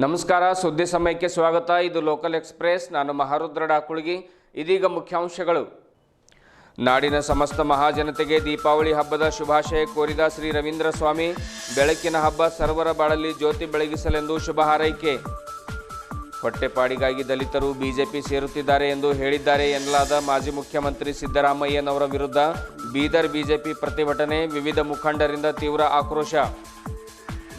ನಮಸ್ಕಾರ, ಸುದ್ದಿ ಸಮಯಕ್ಕೆ ಸ್ವಾಗತ. ಇದು ಲೋಕಲ್ ಎಕ್ಸ್ಪ್ರೆಸ್. ನಾನು ಮಹಾರುದ್ರ ಡಾಕುಳಗಿ. ಇದೀಗ ಮುಖ್ಯಾಂಶಗಳು. ನಾಡಿನ ಸಮಸ್ತ ಮಹಾಜನತೆಗೆ ದೀಪಾವಳಿ ಹಬ್ಬದ ಶುಭಾಶಯ ಕೋರಿದ ಶ್ರೀ ರವೀಂದ್ರ ಸ್ವಾಮಿ. ಬೆಳಕಿನ ಹಬ್ಬ ಸರ್ವರ ಬಾಳಲ್ಲಿ ಜ್ಯೋತಿ ಬೆಳಗಿಸಲೆಂದು ಶುಭ ಹಾರೈಕೆ. ಹೊಟ್ಟೆಪಾಡಿಗಾಗಿ ದಲಿತರು ಬಿಜೆಪಿ ಸೇರುತ್ತಿದ್ದಾರೆ ಎಂದು ಹೇಳಿದ್ದಾರೆ ಎನ್ನಲಾದ ಮಾಜಿ ಮುಖ್ಯಮಂತ್ರಿ ಸಿದ್ದರಾಮಯ್ಯನವರ ವಿರುದ್ಧ ಬೀದರ್ ಬಿಜೆಪಿ ಪ್ರತಿಭಟನೆ. ವಿವಿಧ ಮುಖಂಡರಿಂದ ತೀವ್ರ ಆಕ್ರೋಶ.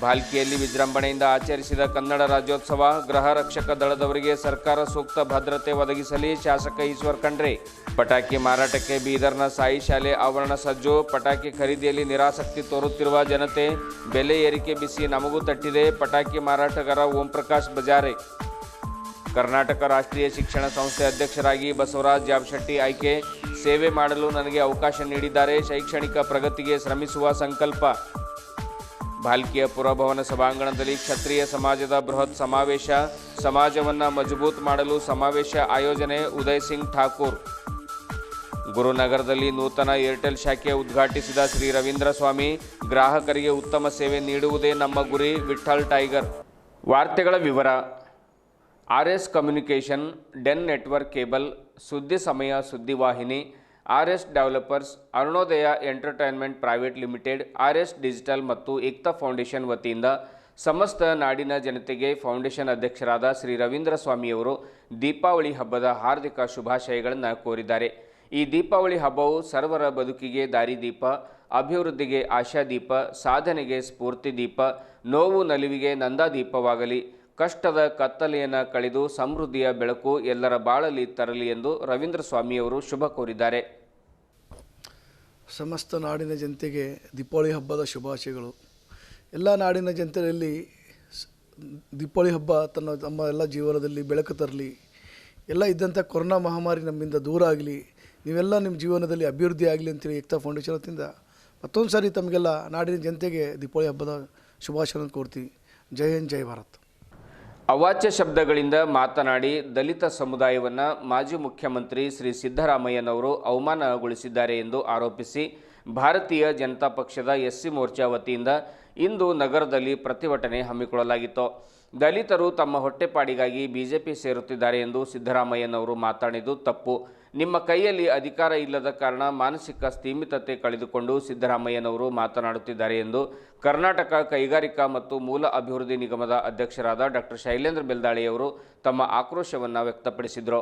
ಭಾಲ್ಕಿಯಲ್ಲಿ ವಿಜೃಂಭಣೆಯಿಂದ ಆಚರಿಸಿದ ಕನ್ನಡ ರಾಜ್ಯೋತ್ಸವ. ಗೃಹ ರಕ್ಷಕ ದಳದವರಿಗೆ ಸರ್ಕಾರ ಸೂಕ್ತ ಭದ್ರತೆ ಒದಗಿಸಲಿ ಶಾಸಕ ಈಶ್ವರ್ ಖಂಡ್ರೆ. ಪಟಾಕಿ ಮಾರಾಟಕ್ಕೆ ಬೀದರ್ನ ಸಾಯಿ ಶಾಲೆ ಆವರಣ ಸಜ್ಜು. ಪಟಾಕಿ ಖರೀದಿಯಲ್ಲಿ ನಿರಾಸಕ್ತಿ ತೋರುತ್ತಿರುವ ಜನತೆ. ಬೆಲೆ ಏರಿಕೆ ಬಿಸಿ ನಮಗೂ ತಟ್ಟಿದೆ. ಪಟಾಕಿ ಮಾರಾಟಗಾರ ಓಂ ಪ್ರಕಾಶ್ ಬಜಾರೆ. ಕರ್ನಾಟಕ ರಾಷ್ಟ್ರೀಯ ಶಿಕ್ಷಣ ಸಂಸ್ಥೆ ಅಧ್ಯಕ್ಷರಾಗಿ ಬಸವರಾಜ್ ಜಾಬಶೆಟ್ಟಿ ಆಯ್ಕೆ. ಸೇವೆ ಮಾಡಲು ನನಗೆ ಅವಕಾಶ ನೀಡಿದ್ದಾರೆ. ಶೈಕ್ಷಣಿಕ ಪ್ರಗತಿಗೆ ಶ್ರಮಿಸುವ ಸಂಕಲ್ಪ. ಭಾಲ್ಕಿಯ ಪುರಭವನ ಸಭಾಂಗಣದಲ್ಲಿ ಕ್ಷತ್ರಿಯ ಸಮಾಜದ ಬೃಹತ್ ಸಮಾವೇಶ. ಸಮಾಜವನ್ನು ಮಜಬೂತ್ ಮಾಡಲು ಸಮಾವೇಶ ಆಯೋಜನೆ. ಉದಯ್ ಸಿಂಗ್ ಠಾಕೂರ್. ಗುರುನಗರದಲ್ಲಿ ನೂತನ ಏರ್ಟೆಲ್ ಶಾಖೆ ಉದ್ಘಾಟಿಸಿದ ಶ್ರೀ ರವೀಂದ್ರ ಸ್ವಾಮಿ. ಗ್ರಾಹಕರಿಗೆ ಉತ್ತಮ ಸೇವೆ ನೀಡುವುದೇ ನಮ್ಮ ಗುರಿ. ವಿಠ್ಠಲ್ ಟೈಗರ್. ವಾರ್ತೆಗಳ ವಿವರ. RS communication, Den network cable, ಸುದ್ದಿ ಸಮಯ ಸುದ್ದಿವಾಹಿನಿ, RS developers, Arunodaya entertainment private limited, RS digital ಮತ್ತು ಏಕ್ತಾ ಫೌಂಡೇಶನ್ ವತಿಯಿಂದ ಸಮಸ್ತ ನಾಡಿನ ಜನತೆಗೆ ಫೌಂಡೇಶನ್ ಅಧ್ಯಕ್ಷರಾದ ಶ್ರೀ ರವೀಂದ್ರ ಸ್ವಾಮಿಯವರು ದೀಪಾವಳಿ ಹಬ್ಬದ ಹಾರ್ದಿಕ ಶುಭಾಶಯಗಳನ್ನು ಕೋರಿದ್ದಾರೆ. ಈ ದೀಪಾವಳಿ ಹಬ್ಬವು ಸರ್ವರ ಬದುಕಿಗೆ ದಾರಿದೀಪ, ಅಭಿವೃದ್ಧಿಗೆ ಆಶಾದೀಪ, ಸಾಧನೆಗೆ ಸ್ಫೂರ್ತಿ ದೀಪ, ನೋವು ನಲಿವಿಗೆ ನಂದಾದೀಪವಾಗಲಿ. ಕಷ್ಟದ ಕತ್ತಲೆಯನ್ನು ಕಳೆದು ಸಮೃದ್ಧಿಯ ಬೆಳಕು ಎಲ್ಲರ ಬಾಳಲ್ಲಿ ತರಲಿ ಎಂದು ರವೀಂದ್ರ ಸ್ವಾಮಿಯವರು ಶುಭ ಕೋರಿದ್ದಾರೆ. ಸಮಸ್ತ ನಾಡಿನ ಜನತೆಗೆ ದೀಪಾವಳಿ ಹಬ್ಬದ ಶುಭಾಶಯಗಳು. ಎಲ್ಲ ನಾಡಿನ ಜನತೆಯಲ್ಲಿ ದೀಪಾವಳಿ ಹಬ್ಬ ನಮ್ಮ ಎಲ್ಲ ಜೀವನದಲ್ಲಿ ಬೆಳಕು ತರಲಿ. ಎಲ್ಲ ಇದ್ದಂಥ ಕೊರೋನಾ ಮಹಾಮಾರಿ ನಮ್ಮಿಂದ ದೂರ ಆಗಲಿ. ನೀವೆಲ್ಲ ನಿಮ್ಮ ಜೀವನದಲ್ಲಿ ಅಭಿವೃದ್ಧಿ ಆಗಲಿ ಅಂತೇಳಿ ಏಕ್ತಾ ಫೌಂಡೇಶನ್ ವತಿಯಿಂದ ಮತ್ತೊಂದು ಸಾರಿ ತಮಗೆಲ್ಲ ನಾಡಿನ ಜನತೆಗೆ ದೀಪಾವಳಿ ಹಬ್ಬದ ಶುಭಾಶಯಗಳನ್ನು ಕೋರ್ತೀವಿ. ಜೈ ಹಿಂದ್, ಜೈ ಭಾರತ್. ಅವಾಚ್ಯ ಶಬ್ದಗಳಿಂದ ಮಾತನಾಡಿ ದಲಿತ ಸಮುದಾಯವನ್ನು ಮಾಜಿ ಮುಖ್ಯಮಂತ್ರಿ ಶ್ರೀ ಸಿದ್ದರಾಮಯ್ಯನವರು ಅವಮಾನಗೊಳಿಸಿದ್ದಾರೆ ಎಂದು ಆರೋಪಿಸಿ ಭಾರತೀಯ ಜನತಾ ಪಕ್ಷದ SC ಮೋರ್ಚಾ ವತಿಯಿಂದ ಇಂದು ನಗರದಲ್ಲಿ ಪ್ರತಿಭಟನೆ ಹಮ್ಮಿಕೊಳ್ಳಲಾಗಿತ್ತು. ದಲಿತರು ತಮ್ಮ ಹೊಟ್ಟೆಪಾಡಿಗಾಗಿ ಬಿಜೆಪಿ ಸೇರುತ್ತಿದ್ದಾರೆ ಎಂದು ಸಿದ್ದರಾಮಯ್ಯನವರು ಮಾತನಾಡಿದ್ದು ತಪ್ಪು. ನಿಮ್ಮ ಕೈಯಲ್ಲಿ ಅಧಿಕಾರ ಇಲ್ಲದ ಕಾರಣ ಮಾನಸಿಕ ಸ್ಥಿಮಿತತೆ ಕಳೆದುಕೊಂಡು ಸಿದ್ದರಾಮಯ್ಯನವರು ಮಾತನಾಡುತ್ತಿದ್ದಾರೆ ಎಂದು ಕರ್ನಾಟಕ ಕೈಗಾರಿಕಾ ಮತ್ತು ಮೂಲ ಅಭಿವೃದ್ಧಿ ನಿಗಮದ ಅಧ್ಯಕ್ಷರಾದ ಡಾಕ್ಟರ್ ಶೈಲೇಂದ್ರ ಬೆಲ್ದಾಳಿಯವರು ತಮ್ಮ ಆಕ್ರೋಶವನ್ನು ವ್ಯಕ್ತಪಡಿಸಿದರು.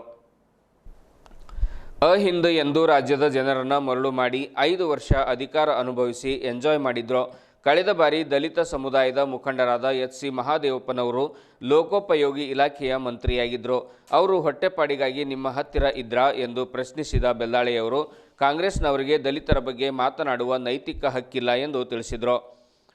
ಅಹಿಂದ್ ಎಂದು ರಾಜ್ಯದ ಜನರನ್ನು ಮರಳು ಮಾಡಿ 5 ವರ್ಷ ಅಧಿಕಾರ ಅನುಭವಿಸಿ ಎಂಜಾಯ್ ಮಾಡಿದ್ರು. ಕಳೆದ ಬಾರಿ ದಲಿತ ಸಮುದಾಯದ ಮುಖಂಡರಾದ HC ಮಹಾದೇವಪ್ಪನವರು ಲೋಕೋಪಯೋಗಿ ಇಲಾಖೆಯ ಮಂತ್ರಿಯಾಗಿದ್ದರು. ಅವರು ಹೊಟ್ಟೆಪಾಡಿಗಾಗಿ ನಿಮ್ಮ ಹತ್ತಿರ ಇದ್ರಾ ಎಂದು ಪ್ರಶ್ನಿಸಿದ ಬೆಲ್ದಾಳಿಯವರು ಕಾಂಗ್ರೆಸ್ನವರಿಗೆ ದಲಿತರ ಬಗ್ಗೆ ಮಾತನಾಡುವ ನೈತಿಕ ಹಕ್ಕಿಲ್ಲ ಎಂದು ತಿಳಿಸಿದರು.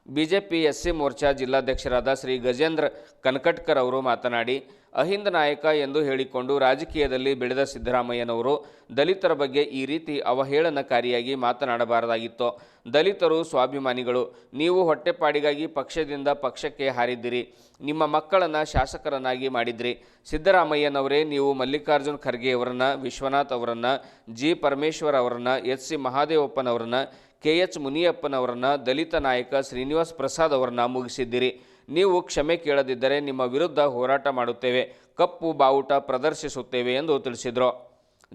ಬಿಜೆಪಿ SC ಮೋರ್ಚಾ ಜಿಲ್ಲಾಧ್ಯಕ್ಷರಾದ ಶ್ರೀ ಗಜೇಂದ್ರ ಕನಕಟ್ಕರ್ ಅವರು ಮಾತನಾಡಿ, ಅಹಿಂದ ನಾಯಕ ಎಂದು ಹೇಳಿಕೊಂಡು ರಾಜಕೀಯದಲ್ಲಿ ಬೆಳೆದ ಸಿದ್ದರಾಮಯ್ಯನವರು ದಲಿತರ ಬಗ್ಗೆ ಈ ರೀತಿ ಅವಹೇಳನಕಾರಿಯಾಗಿ ಮಾತನಾಡಬಾರದಾಗಿತ್ತು. ದಲಿತರು ಸ್ವಾಭಿಮಾನಿಗಳು. ನೀವು ಹೊಟ್ಟೆಪಾಡಿಗಾಗಿ ಪಕ್ಷದಿಂದ ಪಕ್ಷಕ್ಕೆ ಹಾರಿದ್ದೀರಿ. ನಿಮ್ಮ ಮಕ್ಕಳನ್ನು ಶಾಸಕರನ್ನಾಗಿ ಮಾಡಿದ್ರಿ. ಸಿದ್ದರಾಮಯ್ಯನವರೇ, ನೀವು ಮಲ್ಲಿಕಾರ್ಜುನ್ ಖರ್ಗೆಯವರನ್ನು, ವಿಶ್ವನಾಥ್ ಅವರನ್ನು, G ಪರಮೇಶ್ವರ್ ಅವರನ್ನು, HC ಮಹಾದೇವಪ್ಪನವರನ್ನು, KH ಮುನಿಯಪ್ಪನವರನ್ನು, ದಲಿತ ನಾಯಕ ಶ್ರೀನಿವಾಸ್ ಪ್ರಸಾದ್ ಅವರನ್ನು ಮುಗಿಸಿದ್ದೀರಿ. ನೀವು ಕ್ಷಮೆ ಕೇಳದಿದ್ದರೆ ನಿಮ್ಮ ವಿರುದ್ಧ ಹೋರಾಟ ಮಾಡುತ್ತೇವೆ, ಕಪ್ಪು ಬಾವುಟ ಪ್ರದರ್ಶಿಸುತ್ತೇವೆ ಎಂದು ತಿಳಿಸಿದರು.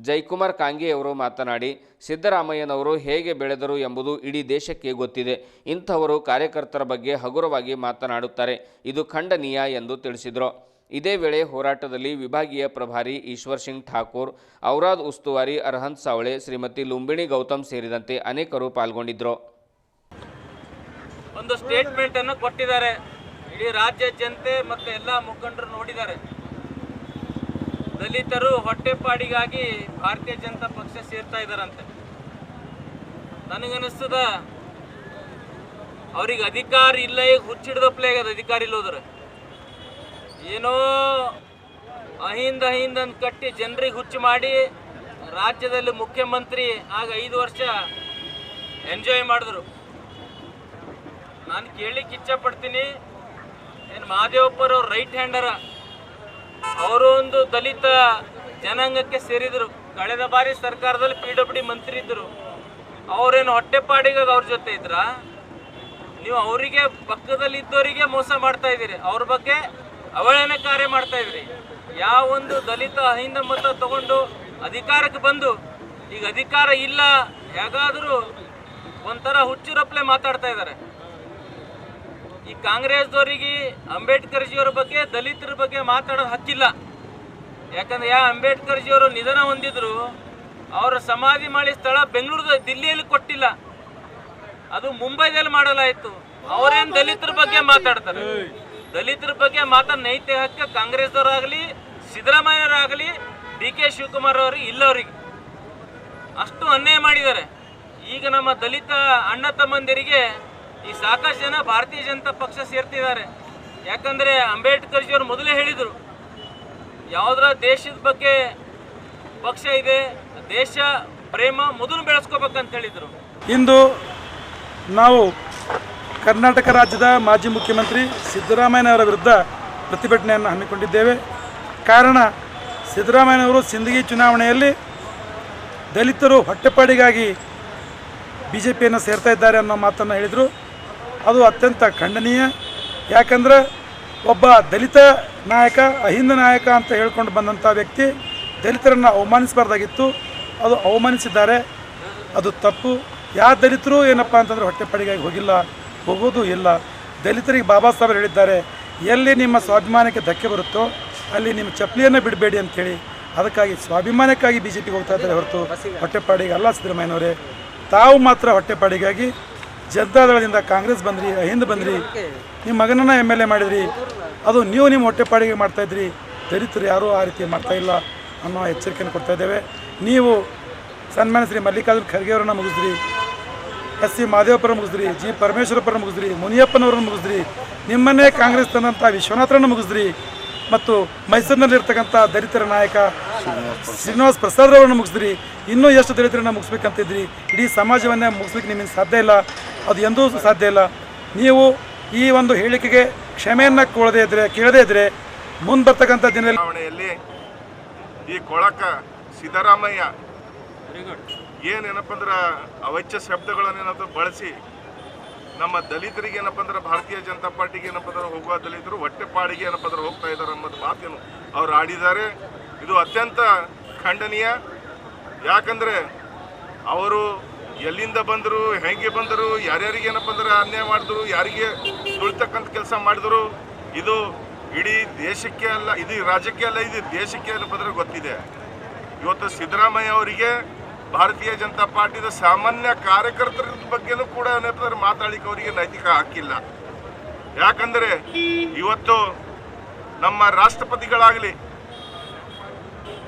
ಜಯಕುಮಾರ್ ಕಾಂಗೆಯವರು ಮಾತನಾಡಿ, ಸಿದ್ದರಾಮಯ್ಯನವರು ಹೇಗೆ ಬೆಳೆದರು ಎಂಬುದು ಇಡೀ ದೇಶಕ್ಕೆ ಗೊತ್ತಿದೆ. ಇಂಥವರು ಕಾರ್ಯಕರ್ತರ ಬಗ್ಗೆ ಹಗುರವಾಗಿ ಮಾತನಾಡುತ್ತಾರೆ. ಇದು ಖಂಡನೀಯ ಎಂದು ತಿಳಿಸಿದರು. ಇದೇ ವೇಳೆ ಹೋರಾಟದಲ್ಲಿ ವಿಭಾಗೀಯ ಪ್ರಭಾರಿ ಈಶ್ವರ್ ಸಿಂಗ್ ಠಾಕೂರ್, ಔರಾದ್ ಉಸ್ತುವಾರಿ ಅರ್ಹಂತ್ ಸಾವಳೆ, ಶ್ರೀಮತಿ ಲುಂಬಿಣಿ ಗೌತಮ್ ಸೇರಿದಂತೆ ಅನೇಕರು ಪಾಲ್ಗೊಂಡಿದ್ದರು. ಒಂದು ಸ್ಟೇಟ್ಮೆಂಟ್ ಅನ್ನು ಕೊಟ್ಟಿದ್ದಾರೆ. ಇಡೀ ರಾಜ್ಯ ಜನತೆ ಮತ್ತು ಎಲ್ಲ ಮುಖಂಡರು ನೋಡಿದ್ದಾರೆ. ದಲಿತರು ಹೊಟ್ಟೆಪಾಡಿಗಾಗಿ ಭಾರತೀಯ ಜನತಾ ಪಕ್ಷ ಸೇರ್ತಾ ಇದ್ದಾರಂತೆ. ನನಗನ್ನಿಸ್ತದ ಅವ್ರಿಗೆ ಅಧಿಕಾರ ಇಲ್ಲ, ಈಗ ಹುಚ್ಚಿಡ್ದಪ್ಲೇ ಆಗದ ಅಧಿಕಾರ ಇಲ್ಲೋದ್ರೆ ಏನೋ ಅಹಿಂದ ಅಂತ ಕಟ್ಟಿ ಜನರಿಗೆ ಹುಚ್ಚು ಮಾಡಿ ರಾಜ್ಯದಲ್ಲಿ ಮುಖ್ಯಮಂತ್ರಿ ಆಗ 5 ವರ್ಷ ಎಂಜಾಯ್ ಮಾಡಿದ್ರು. ನಾನು ಕೇಳಲಿಕ್ಕೆ ಇಚ್ಛಪಡ್ತೀನಿ, ಏನು ಮಹಾದೇವಪ್ಪರವ್ರು ರೈಟ್ ಹ್ಯಾಂಡರ, ಅವರು ಒಂದು ದಲಿತ ಜನಾಂಗಕ್ಕೆ ಸೇರಿದರು. ಕಳೆದ ಬಾರಿ ಸರ್ಕಾರದಲ್ಲಿ PWD ಮಂತ್ರಿ ಇದ್ದರು. ಅವರೇನು ಹೊಟ್ಟೆಪಾಡಿಗಾಗಿ ಅವ್ರ ಜೊತೆ ಇದ್ರಾ? ನೀವು ಅವರಿಗೆ ಪಕ್ಕದಲ್ಲಿ ಇದ್ದವರಿಗೆ ಮೋಸ ಮಾಡ್ತಾ ಇದ್ದೀರಿ. ಅವ್ರ ಬಗ್ಗೆ ಅವಹೇಳನ ಕಾರ್ಯ ಮಾಡ್ತಾ ಇದ್ರಿ. ಯಾವ ಒಂದು ದಲಿತ ಅಹಿಂದ ಮತ ತಗೊಂಡು ಅಧಿಕಾರಕ್ಕೆ ಬಂದು ಈಗ ಅಧಿಕಾರ ಇಲ್ಲ, ಹೇಗಾದರೂ ಒಂಥರ ಹುಚ್ಚುರಪ್ಲೆ ಮಾತಾಡ್ತಾ ಇದ್ದಾರೆ. ಈ ಕಾಂಗ್ರೆಸ್ದವರಿಗೆ ಅಂಬೇಡ್ಕರ್ ಜಿಯವರ ಬಗ್ಗೆ, ದಲಿತರ ಬಗ್ಗೆ ಮಾತಾಡೋದು ಹಕ್ಕಿಲ್ಲ. ಯಾಕಂದ್ರೆ ಅಂಬೇಡ್ಕರ್ ಜಿಯವರು ನಿಧನ ಹೊಂದಿದ್ರು, ಅವರ ಸಮಾಧಿ ಮಾಡಿ ಸ್ಥಳ ದಿಲ್ಲಿಯಲ್ಲಿ ಕೊಟ್ಟಿಲ್ಲ, ಅದು ಮುಂಬೈದಲ್ಲಿ ಮಾಡಲಾಯಿತು. ಅವರೇನು ದಲಿತರ ಬಗ್ಗೆ ಮಾತಾಡ್ತಾರೆ? ದಲಿತರ ಬಗ್ಗೆ ಮಾತಾಡ ನೈತಿಕ ಹಕ್ಕ ಕಾಂಗ್ರೆಸ್ದವರಾಗಲಿ, ಸಿದ್ದರಾಮಯ್ಯರಾಗಲಿ, DK ಶಿವಕುಮಾರ್ ಅವ್ರಿಗೆ ಇಲ್ಲವರಿಗೆ ಅಷ್ಟು ಅನ್ಯಾಯ ಮಾಡಿದ್ದಾರೆ. ಈಗ ನಮ್ಮ ದಲಿತ ಅಣ್ಣ ತಮ್ಮಂದಿರಿಗೆ ಈ ಸಾಕಷ್ಟು ಜನ ಭಾರತೀಯ ಜನತಾ ಪಕ್ಷ ಸೇರ್ತಿದ್ದಾರೆ. ಯಾಕಂದರೆ ಅಂಬೇಡ್ಕರ್ ಜಿಯವರು ಮೊದಲೇ ಹೇಳಿದರು, ಯಾವುದರ ದೇಶದ ಬಗ್ಗೆ ಪಕ್ಷ ಇದೆ, ದೇಶ ಪ್ರೇಮ ಮೊದಲು ಬೆಳೆಸ್ಕೋಬೇಕಂತ ಹೇಳಿದರು. ಇಂದು ನಾವು ಕರ್ನಾಟಕ ರಾಜ್ಯದ ಮಾಜಿ ಮುಖ್ಯಮಂತ್ರಿ ಸಿದ್ದರಾಮಯ್ಯನವರ ವಿರುದ್ಧ ಪ್ರತಿಭಟನೆಯನ್ನು ಹಮ್ಮಿಕೊಂಡಿದ್ದೇವೆ. ಕಾರಣ, ಸಿದ್ದರಾಮಯ್ಯನವರು ಸಿಂದಗಿ ಚುನಾವಣೆಯಲ್ಲಿ ದಲಿತರು ಹೊಟ್ಟೆಪಾಡಿಗಾಗಿ BJPಯನ್ನು ಸೇರ್ತಾ ಇದ್ದಾರೆ ಅನ್ನೋ ಮಾತನ್ನು ಹೇಳಿದರು. ಅದು ಅತ್ಯಂತ ಖಂಡನೀಯ. ಯಾಕಂದರೆ ಒಬ್ಬ ದಲಿತ ನಾಯಕ, ಅಹಿಂದ ನಾಯಕ ಅಂತ ಹೇಳ್ಕೊಂಡು ಬಂದಂಥ ವ್ಯಕ್ತಿ ದಲಿತರನ್ನು ಅವಮಾನಿಸಬಾರ್ದಾಗಿತ್ತು, ಅದು ಅವಮಾನಿಸಿದ್ದಾರೆ. ಅದು ತಪ್ಪು. ಯಾವ ದಲಿತರು ಏನಪ್ಪ ಅಂತಂದರೆ ಹೊಟ್ಟೆಪಾಡಿಗಾಗಿ ಹೋಗೋದು ಇಲ್ಲ. ದಲಿತರಿಗೆ ಬಾಬಾ ಸಾಹೇಬರು ಹೇಳಿದ್ದಾರೆ, ಎಲ್ಲಿ ನಿಮ್ಮ ಸ್ವಾಭಿಮಾನಕ್ಕೆ ಧಕ್ಕೆ ಬರುತ್ತೋ ಅಲ್ಲಿ ನಿಮ್ಮ ಚಪ್ಪಲಿಯನ್ನು ಬಿಡಬೇಡಿ ಅಂಥೇಳಿ. ಅದಕ್ಕಾಗಿ ಸ್ವಾಭಿಮಾನಕ್ಕಾಗಿ BJPಗೆ ಹೋಗ್ತಾ ಇದ್ದಾರೆ ಹೊರತು ಹೊಟ್ಟೆಪಾಡಿಗೆ ಅಲ್ಲ. ಸಿದ್ದರಾಮಯ್ಯನವರೇ, ತಾವು ಮಾತ್ರ ಹೊಟ್ಟೆಪಾಡಿಗಾಗಿ ಜನತಾದಳದಿಂದ ಕಾಂಗ್ರೆಸ್ ಬಂದ್ರಿ, ಅಹಿಂದ ಬಂದ್ರಿ, ನಿಮ್ಮ ಮಗನನ್ನು MLA ಮಾಡಿದ್ರಿ, ಅದು ನೀವು ನಿಮ್ಮ ಹೊಟ್ಟೆಪಾಡಿಗೆ ಮಾಡ್ತಾಯಿದ್ರಿ. ದಲಿತರು ಯಾರೂ ಆ ರೀತಿ ಮಾಡ್ತಾಯಿಲ್ಲ ಅನ್ನೋ ಎಚ್ಚರಿಕೆಯನ್ನು ಕೊಡ್ತಾ ಇದ್ದೇವೆ. ನೀವು ಸನ್ಮಾನ್ಯ ಶ್ರೀ ಮಲ್ಲಿಕಾರ್ಜುನ ಖರ್ಗೆ ಅವರನ್ನು ಮುಗಿಸ್ರಿ, SC ಮಾದೇವಪ್ಪರ ಮುಗಿಸ್ರಿ, G ಪರಮೇಶ್ವರಪ್ಪರ ಮುಗಿಸ್ರಿ, ಮುನಿಯಪ್ಪನವ್ರನ್ನ ಮುಗಿಸ್ರಿ, ನಿಮ್ಮನ್ನೇ ಕಾಂಗ್ರೆಸ್ ತಂದಂಥ ವಿಶ್ವನಾಥರನ್ನು ಮುಗಿಸ್ರಿ, ಮತ್ತು ಮೈಸೂರಿನಲ್ಲಿರ್ತಕ್ಕಂಥ ದಲಿತರ ನಾಯಕ ಶ್ರೀನಿವಾಸ ಪ್ರಸಾದ್ರವರನ್ನು ಮುಗಿಸ್ರಿ. ಇನ್ನೂ ಎಷ್ಟು ದಲಿತರನ್ನು ಮುಗಿಸ್ಬೇಕಂತಿದ್ರಿ? ಇಡೀ ಸಮಾಜವನ್ನೇ ಮುಗಿಸ್ಲಿಕ್ಕೆ ನಿಮ್ಮಿಂದ ಸಾಧ್ಯ ಇಲ್ಲ, ಅದು ಎಂದೂ ಸಾಧ್ಯ ಇಲ್ಲ. ನೀವು ಈ ಒಂದು ಹೇಳಿಕೆಗೆ ಕ್ಷಮೆಯನ್ನು ಕೇಳದೇ ಇದ್ದರೆ ಮುಂದೆ ಬರ್ತಕ್ಕಂಥ ಚುನಾವಣೆಯಲ್ಲಿ ಈ ಕೊಳಕ ಸಿದ್ದರಾಮಯ್ಯ ಏನೇನಪ್ಪ ಅಂದ್ರೆ ಅವೆಚ್ಚ ಶಬ್ದಗಳನ್ನೇನಾದ್ರು ಬಳಸಿ ನಮ್ಮ ದಲಿತರಿಗೆ ಏನಪ್ಪ ಅಂದ್ರೆ ಭಾರತೀಯ ಜನತಾ ಪಾರ್ಟಿಗೆ ಏನಪ್ಪ ಅಂದ್ರೆ ಹೋಗುವ ದಲಿತರು ಹೊಟ್ಟೆಪಾಡಿಗೆ ಏನಪ್ಪ ಅಂದ್ರೆ ಹೋಗ್ತಾ ಇದ್ದಾರೆ ಅನ್ನೋದು ಮಾತೇನು ಅವ್ರು ಆಡಿದ್ದಾರೆ. ಇದು ಅತ್ಯಂತ ಖಂಡನೀಯ. ಯಾಕಂದರೆ ಅವರು ಎಲ್ಲಿಂದ ಬಂದರು, ಹೇಗೆ ಬಂದರು, ಯಾರ್ಯಾರಿಗೆ ಏನಪ್ಪ ಅಂದ್ರೆ ಅನ್ಯಾಯ ಮಾಡಿದ್ರು, ಯಾರಿಗೆ ತುಳಿತಕ್ಕಂಥ ಕೆಲಸ ಮಾಡಿದ್ರು, ಇದು ಇಡೀ ದೇಶಕ್ಕೆ ಅಲ್ಲ, ಇದು ರಾಜ್ಯಕ್ಕೆ ಅಲ್ಲ, ಇದು ದೇಶಕ್ಕೆ ಏನಪ್ಪ ಅಂದ್ರೆ ಗೊತ್ತಿದೆ. ಇವತ್ತು ಸಿದ್ದರಾಮಯ್ಯ ಅವರಿಗೆ ಭಾರತೀಯ ಜನತಾ ಪಾರ್ಟಿದ ಸಾಮಾನ್ಯ ಕಾರ್ಯಕರ್ತರ ಬಗ್ಗೆನೂ ಕೂಡ ಏನಪ್ಪ ಮಾತಾಡಲಿಕ್ಕೆ ಅವರಿಗೆ ನೈತಿಕ ಹಕ್ಕಿಲ್ಲ. ಯಾಕಂದರೆ ಇವತ್ತು ನಮ್ಮ ರಾಷ್ಟ್ರಪತಿಗಳಾಗಲಿ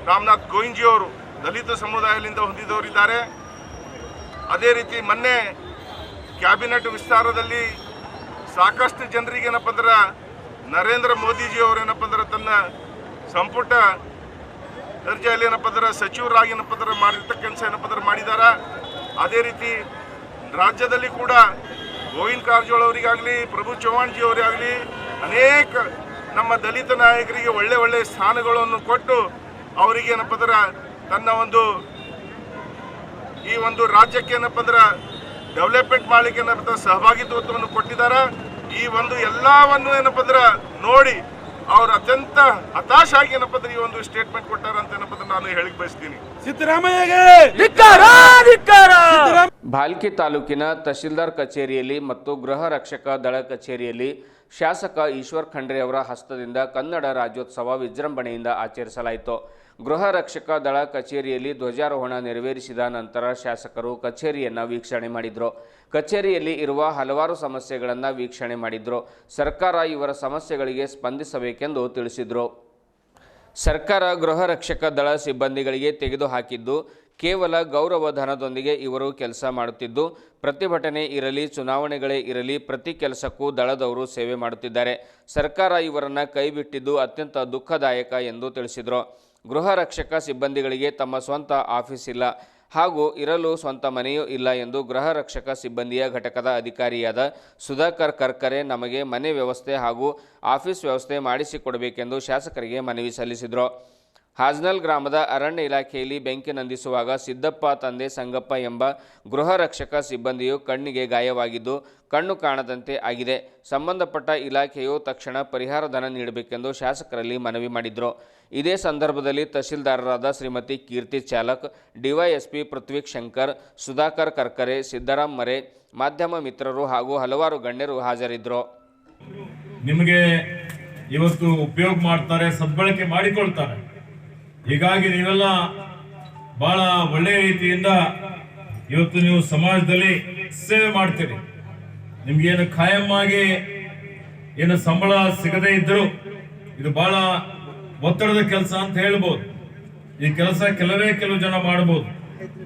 ರಾಮನಾಥ್ ಕೋವಿಂದ್ಜಿಯವರು ದಲಿತ ಸಮುದಾಯದಿಂದ ಹೊಂದಿದವರಿದ್ದಾರೆ. ಅದೇ ರೀತಿ ಮೊನ್ನೆ ಕ್ಯಾಬಿನೆಟ್ ವಿಸ್ತಾರದಲ್ಲಿ ಸಾಕಷ್ಟು ಜನರಿಗೆ ಏನಪ್ಪ ಅಂದ್ರೆ ನರೇಂದ್ರ ಮೋದಿಜಿಯವರು ಏನಪ್ಪ ಅಂದ್ರೆ ತನ್ನ ಸಂಪುಟ ದರ್ಜೆಯಲ್ಲಿ ಏನಪ್ಪ ಅಂದ್ರೆ ಸಚಿವರಾಗಿ ಏನಪ್ಪ ಅಂದ್ರೆ ಮಾಡಿರ್ತಕ್ಕ ಕೆಲಸ ಏನಪ್ಪ ಅಂದ್ರೆ ಮಾಡಿದ್ದಾರೆ. ಅದೇ ರೀತಿ ರಾಜ್ಯದಲ್ಲಿ ಕೂಡ ಗೋವಿಂದ ಕಾರಜೋಳ ಅವರಿಗಾಗಲಿ, ಪ್ರಭು ಚವ್ಹಾಣ್ ಜಿ ಅವರಿಗಾಗಲಿ ಅನೇಕ ನಮ್ಮ ದಲಿತ ನಾಯಕರಿಗೆ ಒಳ್ಳೆ ಒಳ್ಳೆ ಸ್ಥಾನಗಳನ್ನು ಕೊಟ್ಟು ಅವರಿಗೆ ಏನಪ್ಪ ಅಂದ್ರೆ ತನ್ನ ಈ ಒಂದು ರಾಜ್ಯಕ್ಕೆ ಏನಪ್ಪ ಅಂದ್ರೆ ಡೆವಲಪ್ಮೆಂಟ್ ಮಾಡಲಿಕ್ಕೆ ಏನಪ್ಪ ಸಹಭಾಗಿತ್ವವನ್ನು ಕೊಟ್ಟಿದ್ದಾರೆ. ಈ ಒಂದು ಎಲ್ಲವನ್ನು ಏನಪ್ಪ ಅಂದ್ರೆ ನೋಡಿ ಅವ್ರು ಅತ್ಯಂತ ಹತಾಶಾಗಿ ಏನಪ್ಪ ಅಂದ್ರೆ ಈ ಒಂದು ಸ್ಟೇಟ್ಮೆಂಟ್ ಕೊಟ್ಟಾರ ಅಂತ ಏನಪ್ಪ ಅಂದ್ರೆ ನಾನು ಹೇಳಿಕ್ ಬಯಸ್ತೀನಿ. ಭಾಲ್ಕಿ ತಾಲೂಕಿನ ತಹಶೀಲ್ದಾರ್ ಕಚೇರಿಯಲ್ಲಿ ಮತ್ತು ಗೃಹ ರಕ್ಷಕ ದಳ ಕಚೇರಿಯಲ್ಲಿ ಶಾಸಕ ಈಶ್ವರ್ ಖಂಡ್ರೆ ಅವರ ಹಸ್ತದಿಂದ ಕನ್ನಡ ರಾಜ್ಯೋತ್ಸವ ವಿಜೃಂಭಣೆಯಿಂದ ಆಚರಿಸಲಾಯಿತು. ಗೃಹ ರಕ್ಷಕ ದಳ ಕಚೇರಿಯಲ್ಲಿ ಧ್ವಜಾರೋಹಣ ನೆರವೇರಿಸಿದ ನಂತರ ಶಾಸಕರು ಕಚೇರಿಯನ್ನು ವೀಕ್ಷಣೆ ಮಾಡಿದರು. ಕಚೇರಿಯಲ್ಲಿ ಇರುವ ಹಲವಾರು ಸಮಸ್ಯೆಗಳನ್ನು ವೀಕ್ಷಣೆ ಮಾಡಿದರು. ಸರ್ಕಾರ ಇವರ ಸಮಸ್ಯೆಗಳಿಗೆ ಸ್ಪಂದಿಸಬೇಕೆಂದು ತಿಳಿಸಿದರು. ಸರ್ಕಾರ ಗೃಹ ರಕ್ಷಕ ದಳ ಸಿಬ್ಬಂದಿಗಳಿಗೆ ತೆಗೆದುಹಾಕಿದ್ದು ಕೇವಲ ಗೌರವ ಧನದೊಂದಿಗೆ ಇವರು ಕೆಲಸ ಮಾಡುತ್ತಿದ್ದು, ಪ್ರತಿಭಟನೆ ಇರಲಿ, ಚುನಾವಣೆಗಳೇ ಇರಲಿ, ಪ್ರತಿ ಕೆಲಸಕ್ಕೂ ದಳದವರು ಸೇವೆ ಮಾಡುತ್ತಿದ್ದಾರೆ. ಸರ್ಕಾರ ಇವರನ್ನು ಕೈಬಿಟ್ಟಿದ್ದು ಅತ್ಯಂತ ದುಃಖದಾಯಕ ಎಂದು ತಿಳಿಸಿದರು. ಗೃಹ ರಕ್ಷಕ ಸಿಬ್ಬಂದಿಗಳಿಗೆ ತಮ್ಮ ಸ್ವಂತ ಆಫೀಸ್ ಇಲ್ಲ ಹಾಗೂ ಇರಲು ಸ್ವಂತ ಮನೆಯೂ ಇಲ್ಲ ಎಂದು ಗೃಹ ರಕ್ಷಕ ಸಿಬ್ಬಂದಿಯ ಘಟಕದ ಅಧಿಕಾರಿಯಾದ ಸುಧಾಕರ್ ಕರ್ಕರೆ ನಮಗೆ ಮನೆ ವ್ಯವಸ್ಥೆ ಹಾಗೂ ಆಫೀಸ್ ವ್ಯವಸ್ಥೆ ಮಾಡಿಸಿಕೊಡಬೇಕೆಂದು ಶಾಸಕರಿಗೆ ಮನವಿ ಸಲ್ಲಿಸಿದರು. ಹಾಜ್ನಲ್ ಗ್ರಾಮದ ಅರಣ್ಯ ಇಲಾಖೆಯಲ್ಲಿ ಬೆಂಕಿ ನಂದಿಸುವಾಗ ಸಿದ್ದಪ್ಪ ತಂದೆ ಸಂಗಪ್ಪ ಎಂಬ ಗೃಹ ರಕ್ಷಕ ಸಿಬ್ಬಂದಿಯು ಕಣ್ಣಿಗೆ ಗಾಯವಾಗಿದ್ದು ಕಣ್ಣು ಕಾಣದಂತೆ ಆಗಿದೆ. ಸಂಬಂಧಪಟ್ಟ ಇಲಾಖೆಯು ತಕ್ಷಣ ಪರಿಹಾರ ಧನ ನೀಡಬೇಕೆಂದು ಶಾಸಕರಲ್ಲಿ ಮನವಿ ಮಾಡಿದರು. ಇದೇ ಸಂದರ್ಭದಲ್ಲಿ ತಹಶೀಲ್ದಾರರಾದ ಶ್ರೀಮತಿ ಕೀರ್ತಿ ಚಾಲಕ್, ಡಿವೈಎಸ್ಪಿ ಪೃಥ್ವಿ ಶಂಕರ್, ಸುಧಾಕರ್ ಕರ್ಕರೆ, ಸಿದ್ದರಾಮ್ ಮರೆ, ಮಾಧ್ಯಮ ಮಿತ್ರರು ಹಾಗೂ ಹಲವಾರು ಗಣ್ಯರು ಹಾಜರಿದ್ದರು. ನಿಮಗೆ ಇವತ್ತು ಉಪಯೋಗ ಮಾಡ್ತಾರೆ, ಸದ್ಬಳಕೆ ಮಾಡಿಕೊಳ್ತಾರೆ. ಹೀಗಾಗಿ ನೀವೆಲ್ಲ ಬಹಳ ಒಳ್ಳೆಯ ರೀತಿಯಿಂದ ಇವತ್ತು ನೀವು ಸಮಾಜದಲ್ಲಿ ಸೇವೆ ಮಾಡ್ತೀರಿ. ನಿಮ್ಗೇನು ಖಾಯಂ ಆಗಿ ಏನು ಸಂಬಳ ಸಿಗದೇ ಇದ್ರು ಇದು ಬಹಳ ಒತ್ತಡದ ಕೆಲಸ ಅಂತ ಹೇಳ್ಬೋದು. ಈ ಕೆಲಸ ಕೆಲವು ಜನ ಮಾಡಬಹುದು.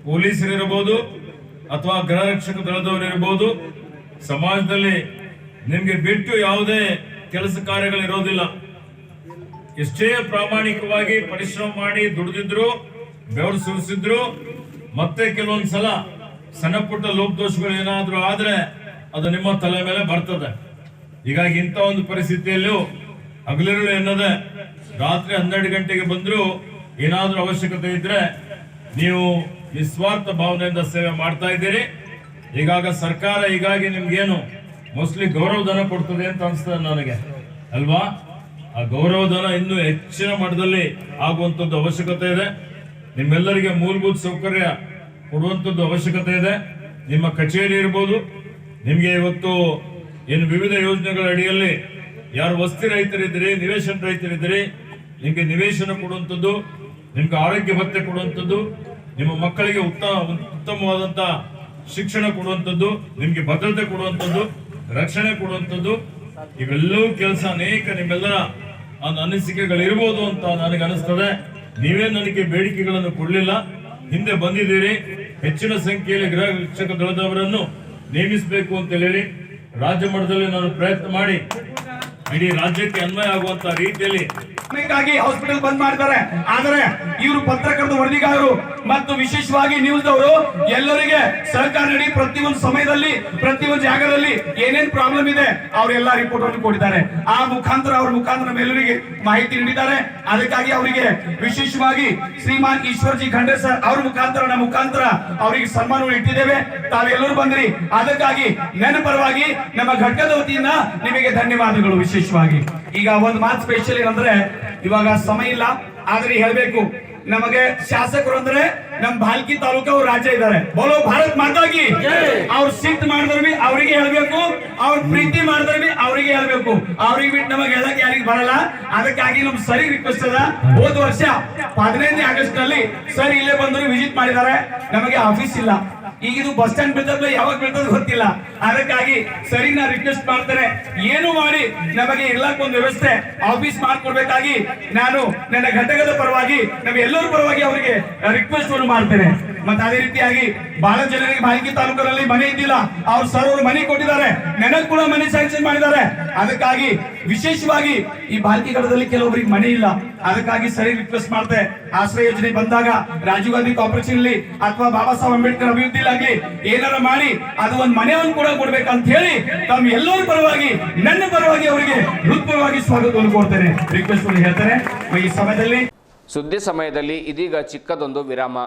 ಪೊಲೀಸರಿರಬಹುದು ಅಥವಾ ಗೃಹ ರಕ್ಷಕ ದಳದವರು ಇರಬಹುದು. ಸಮಾಜದಲ್ಲಿ ನಿಮ್ಗೆ ಬಿಟ್ಟು ಯಾವುದೇ ಕೆಲಸ ಕಾರ್ಯಗಳಿರೋದಿಲ್ಲ. ಎಷ್ಟೇ ಪ್ರಾಮಾಣಿಕವಾಗಿ ಪರಿಶ್ರಮ ಮಾಡಿ ದುಡಿದಿದ್ರು, ಬೆವರು ಸುರಿಸಿದ್ರು, ಮತ್ತೆ ಕೆಲವೊಂದ್ಸಲ ಸಣ್ಣ ಪುಟ್ಟ ಲೋಪದೋಷಗಳು ಏನಾದ್ರೂ ಆದ್ರೆ ಅದು ನಿಮ್ಮ ತಲೆ ಮೇಲೆ ಬರ್ತದೆ. ಹೀಗಾಗಿ ಇಂಥ ಒಂದು ಪರಿಸ್ಥಿತಿಯಲ್ಲೂ ಹಗಲಿರುಳು ಎನ್ನದೆ ರಾತ್ರಿ 12 ಗಂಟೆಗೆ ಬಂದ್ರು ಏನಾದ್ರೂ ಅವಶ್ಯಕತೆ ಇದ್ರೆ ನೀವು ನಿಸ್ವಾರ್ಥ ಭಾವನೆಯಿಂದ ಸೇವೆ ಮಾಡ್ತಾ ಇದ್ದೀರಿ. ಹೀಗಾಗಿ ಸರ್ಕಾರ ಹೀಗಾಗಿ ನಿಮ್ಗೇನು ಮೋಸ್ಟ್ಲಿ ಗೌರವಧನ ಕೊಡ್ತದೆ ಅಂತ ಅನಿಸ್ತದೆ ನನಗೆ, ಅಲ್ವಾ? ಆ ಗೌರವಧನ ಇನ್ನೂ ಹೆಚ್ಚಿನ ಮಟ್ಟದಲ್ಲಿ ಆಗುವಂಥದ್ದು ಅವಶ್ಯಕತೆ ಇದೆ. ನಿಮ್ಮೆಲ್ಲರಿಗೆ ಮೂಲಭೂತ ಸೌಕರ್ಯ ಕೊಡುವಂಥದ್ದು ಅವಶ್ಯಕತೆ ಇದೆ. ನಿಮ್ಮ ಕಚೇರಿ ಇರ್ಬೋದು, ನಿಮ್ಗೆ ಇವತ್ತು ಏನು ವಿವಿಧ ಯೋಜನೆಗಳ ಅಡಿಯಲ್ಲಿ ಯಾರು ವಸ್ತಿ ರೈತರಿದ್ದೀರಿ, ನಿವೇಶನ ರೈತರಿದ್ದೀರಿ, ನಿಮ್ಗೆ ನಿವೇಶನ ಕೊಡುವಂಥದ್ದು, ನಿಮ್ಗೆ ಆರೋಗ್ಯ ಭತ್ಯೆ ಕೊಡುವಂಥದ್ದು, ನಿಮ್ಮ ಮಕ್ಕಳಿಗೆ ಉತ್ತಮವಾದಂತ ಶಿಕ್ಷಣ ಕೊಡುವಂಥದ್ದು, ನಿಮ್ಗೆ ಭದ್ರತೆ ಕೊಡುವಂಥದ್ದು, ರಕ್ಷಣೆ ಕೊಡುವಂಥದ್ದು, ಇವೆಲ್ಲವೂ ಕೆಲಸ ಅನೇಕ ನಿಮ್ಮೆಲ್ಲರ ಅನಿಸಿಕೆಗಳಿರ್ಬೋದು ಅಂತ ನನಗೆ ಅನಿಸ್ತದೆ. ನೀವೇ ನನಗೆ ಬೇಡಿಕೆಗಳನ್ನು ಕೊಡಲಿಲ್ಲ, ಹಿಂದೆ ಬಂದಿದ್ದೀರಿ. ಹೆಚ್ಚಿನ ಸಂಖ್ಯೆಯಲ್ಲಿ ಗೃಹ ರಕ್ಷಕ ದಳದವರನ್ನು ನೇಮಿಸಬೇಕು ಅಂತ ಹೇಳಿ ರಾಜ್ಯ ಮಟ್ಟದಲ್ಲಿ ನಾನು ಪ್ರಯತ್ನ ಮಾಡಿ ಇಡೀ ರಾಜ್ಯಕ್ಕೆ ಅನ್ವಯ ಆಗುವಂತ ರೀತಿಯಲ್ಲಿ ಹಾಸ್ಪಿಟಲ್ ಬಂದ್ ಮಾಡ್ತಾರೆ. ಆದರೆ ಇವರು ಪತ್ರಕರ್ತ ವರದಿಗಾರರು ಮತ್ತು ವಿಶೇಷವಾಗಿ ನ್ಯೂಸ್ ಅವರು ಎಲ್ಲರಿಗೆ ಸಹಕಾರ ನೀಡಿ ಪ್ರತಿಯೊಂದು ಸಮಯದಲ್ಲಿ ಪ್ರತಿಯೊಂದು ಜಾಗದಲ್ಲಿ ಏನೇನ್ ಪ್ರಾಬ್ಲಮ್ ಇದೆ ಅವರೆಲ್ಲ ರಿಪೋರ್ಟ್ ಅನ್ನು ಕೊಟ್ಟಿದ್ದಾರೆ. ಆ ಮುಖಾಂತರ ಅವ್ರ ಮುಖಾಂತರ ನಮ್ಮೆಲ್ಲರಿಗೆ ಮಾಹಿತಿ ನೀಡಿದ್ದಾರೆ. ಅದಕ್ಕಾಗಿ ಅವರಿಗೆ ವಿಶೇಷವಾಗಿ ಶ್ರೀಮಾನ್ ಈಶ್ವರ್ಜಿ ಖಂಡ್ರೆ ಸರ್ ಅವ್ರ ಮುಖಾಂತರ ನಮ್ಮ ಮುಖಾಂತರ ಅವರಿಗೆ ಸನ್ಮಾನವನ್ನು ಇಟ್ಟಿದ್ದೇವೆ. ತಾವೆಲ್ಲರೂ ಬಂದ್ರಿ, ಅದಕ್ಕಾಗಿ ನನ್ನ ಪರವಾಗಿ ನಮ್ಮ ಘಟಕದ ವತಿಯಿಂದ ನಿಮಗೆ ಧನ್ಯವಾದಗಳು. ವಿಶೇಷವಾಗಿ ಈಗ ಒಂದು ಮಾತು ಸ್ಪೆಷಲ್ ಏನಂದ್ರೆ, ಇವಾಗ ಸಮಯ ಇಲ್ಲ ಆದ್ರೆ ಹೇಳ್ಬೇಕು, ನಮಗೆ ಶಾಸಕರು ಅಂದ್ರೆ ನಮ್ ಭಾಲ್ಕಿ ತಾಲೂಕು ಅವ್ರ ರಾಜ್ಯ ಇದ್ದಾರೆ. ಬೋಲೋ ಭಾರತ್ ಮಾತಾಗಿ. ಅವ್ರು ಸಿಟ್ ಮಾಡಿದ್ರೆ ಬಿ ಅವ್ರಿಗೆ ಹೇಳ್ಬೇಕು, ಅವ್ರ ಪ್ರೀತಿ ಮಾಡಿದ್ರೆ ಬಿ ಅವ್ರಿಗೆ ಹೇಳ್ಬೇಕು. ಅವ್ರಿಗೆ ಬಿಟ್ಟು ನಮಗೆ ಹೇಳಕ್ ಯಾರಿಗೆ ಬರಲ್ಲ. ಅದಕ್ಕಾಗಿ ನಮ್ ಸರಿ ರಿಕ್ವೆಸ್ಟ್ ಅದ, ಹೋದ ವರ್ಷ 15ನೇ ಆಗಸ್ಟ್ ನಲ್ಲಿ ಸರ್ ಇಲ್ಲೇ ಬಂದರು, ವಿಸಿಟ್ ಮಾಡಿದ್ದಾರೆ. ನಮಗೆ ಆಫೀಸ್ ಇಲ್ಲ, ಈಗ ಇದು ಬಸ್ ಸ್ಟ್ಯಾಂಡ್ ಬೀಳ್ತದೆ, ಯಾವಾಗ ಬೀಳ್ತದೆ ಗೊತ್ತಿಲ್ಲ. ಅದಕ್ಕಾಗಿ ಸರಿ ನಾ ರಿಕ್ವೆಸ್ಟ್ ಮಾಡ್ತೇನೆ, ಏನು ಮಾಡಿ ನಮಗೆ ಇರ್ಲಾಕ ಒಂದು ವ್ಯವಸ್ಥೆ ಆಫೀಸ್ ಮಾಡ್ಕೊಡ್ಬೇಕಾಗಿ ನಾನು ನನ್ನ ಘಟಕದ ಪರವಾಗಿ ನಮ್ಮ ಎಲ್ಲರ ಪರವಾಗಿ ಅವರಿಗೆ ರಿಕ್ವೆಸ್ಟ್ ಮಾಡ್ತೇನೆ. ಮತ್ತೆ ಅದೇ ರೀತಿಯಾಗಿ ಬಹಳ ಜನರಿಗೆ ಭಾಲ್ಕಿ ತಾಲೂಕಿನಲ್ಲಿ ಮನೆ ಇದ್ದಿಲ್ಲ, ಅವ್ರು ಸರ್ ಅವರು ಮನೆ ಕೊಟ್ಟಿದ್ದಾರೆ, ನನಗ್ ಕೂಡ ಮನೆ ಸ್ಯಾಂಕ್ಷನ್ ಮಾಡಿದ್ದಾರೆ. ಅದಕ್ಕಾಗಿ ವಿಶೇಷವಾಗಿ ಈ ಭಾಲ್ಕಿ ಗಡದಲ್ಲಿ ಕೆಲವೊಬ್ಬರಿಗೆ ಮನೆ ಇಲ್ಲ. ಅದಕ್ಕಾಗಿ ಸರಿ ರಿಕ್ವೆಸ್ಟ್ ಮಾಡ್ತೆ, ಆಶ್ರಯ ಯೋಜನೆ ಬಂದಾಗ ರಾಜೀವ್ ಗಾಂಧಿ ಕಾರ್ಪೊರೇಷನ್ ಅಲ್ಲಿ ಅಥವಾ ಬಾಬಾ ಸಾಹೇಬ್ ಅಂಬೇಡ್ಕರ್ ಅಭಿವೃದ್ಧಿ ಆಗ್ಲಿ ಏನಾರ ಮಾಡಿ ಅದು ಒಂದು ಮನೆಯನ್ನು ಕೂಡ ಕೊಡ್ಬೇಕಂತ ಹೇಳಿ ತಮ್ಮ ಎಲ್ಲರ ಪರವಾಗಿ ನನ್ನ ಪರವಾಗಿ ಅವರಿಗೆ ಹೃತ್ಪೂರ್ವವಾಗಿ ಸ್ವಾಗತವನ್ನು ಕೊಡ್ತೇನೆ, ರಿಕ್ವೆಸ್ಟ್ ಹೇಳ್ತೇನೆ. ಈ ಸಮಯದಲ್ಲಿ ಸುದ್ದಿ ಸಮಯದಲ್ಲಿ ಇದೀಗ ಚಿಕ್ಕದೊಂದು ವಿರಾಮ.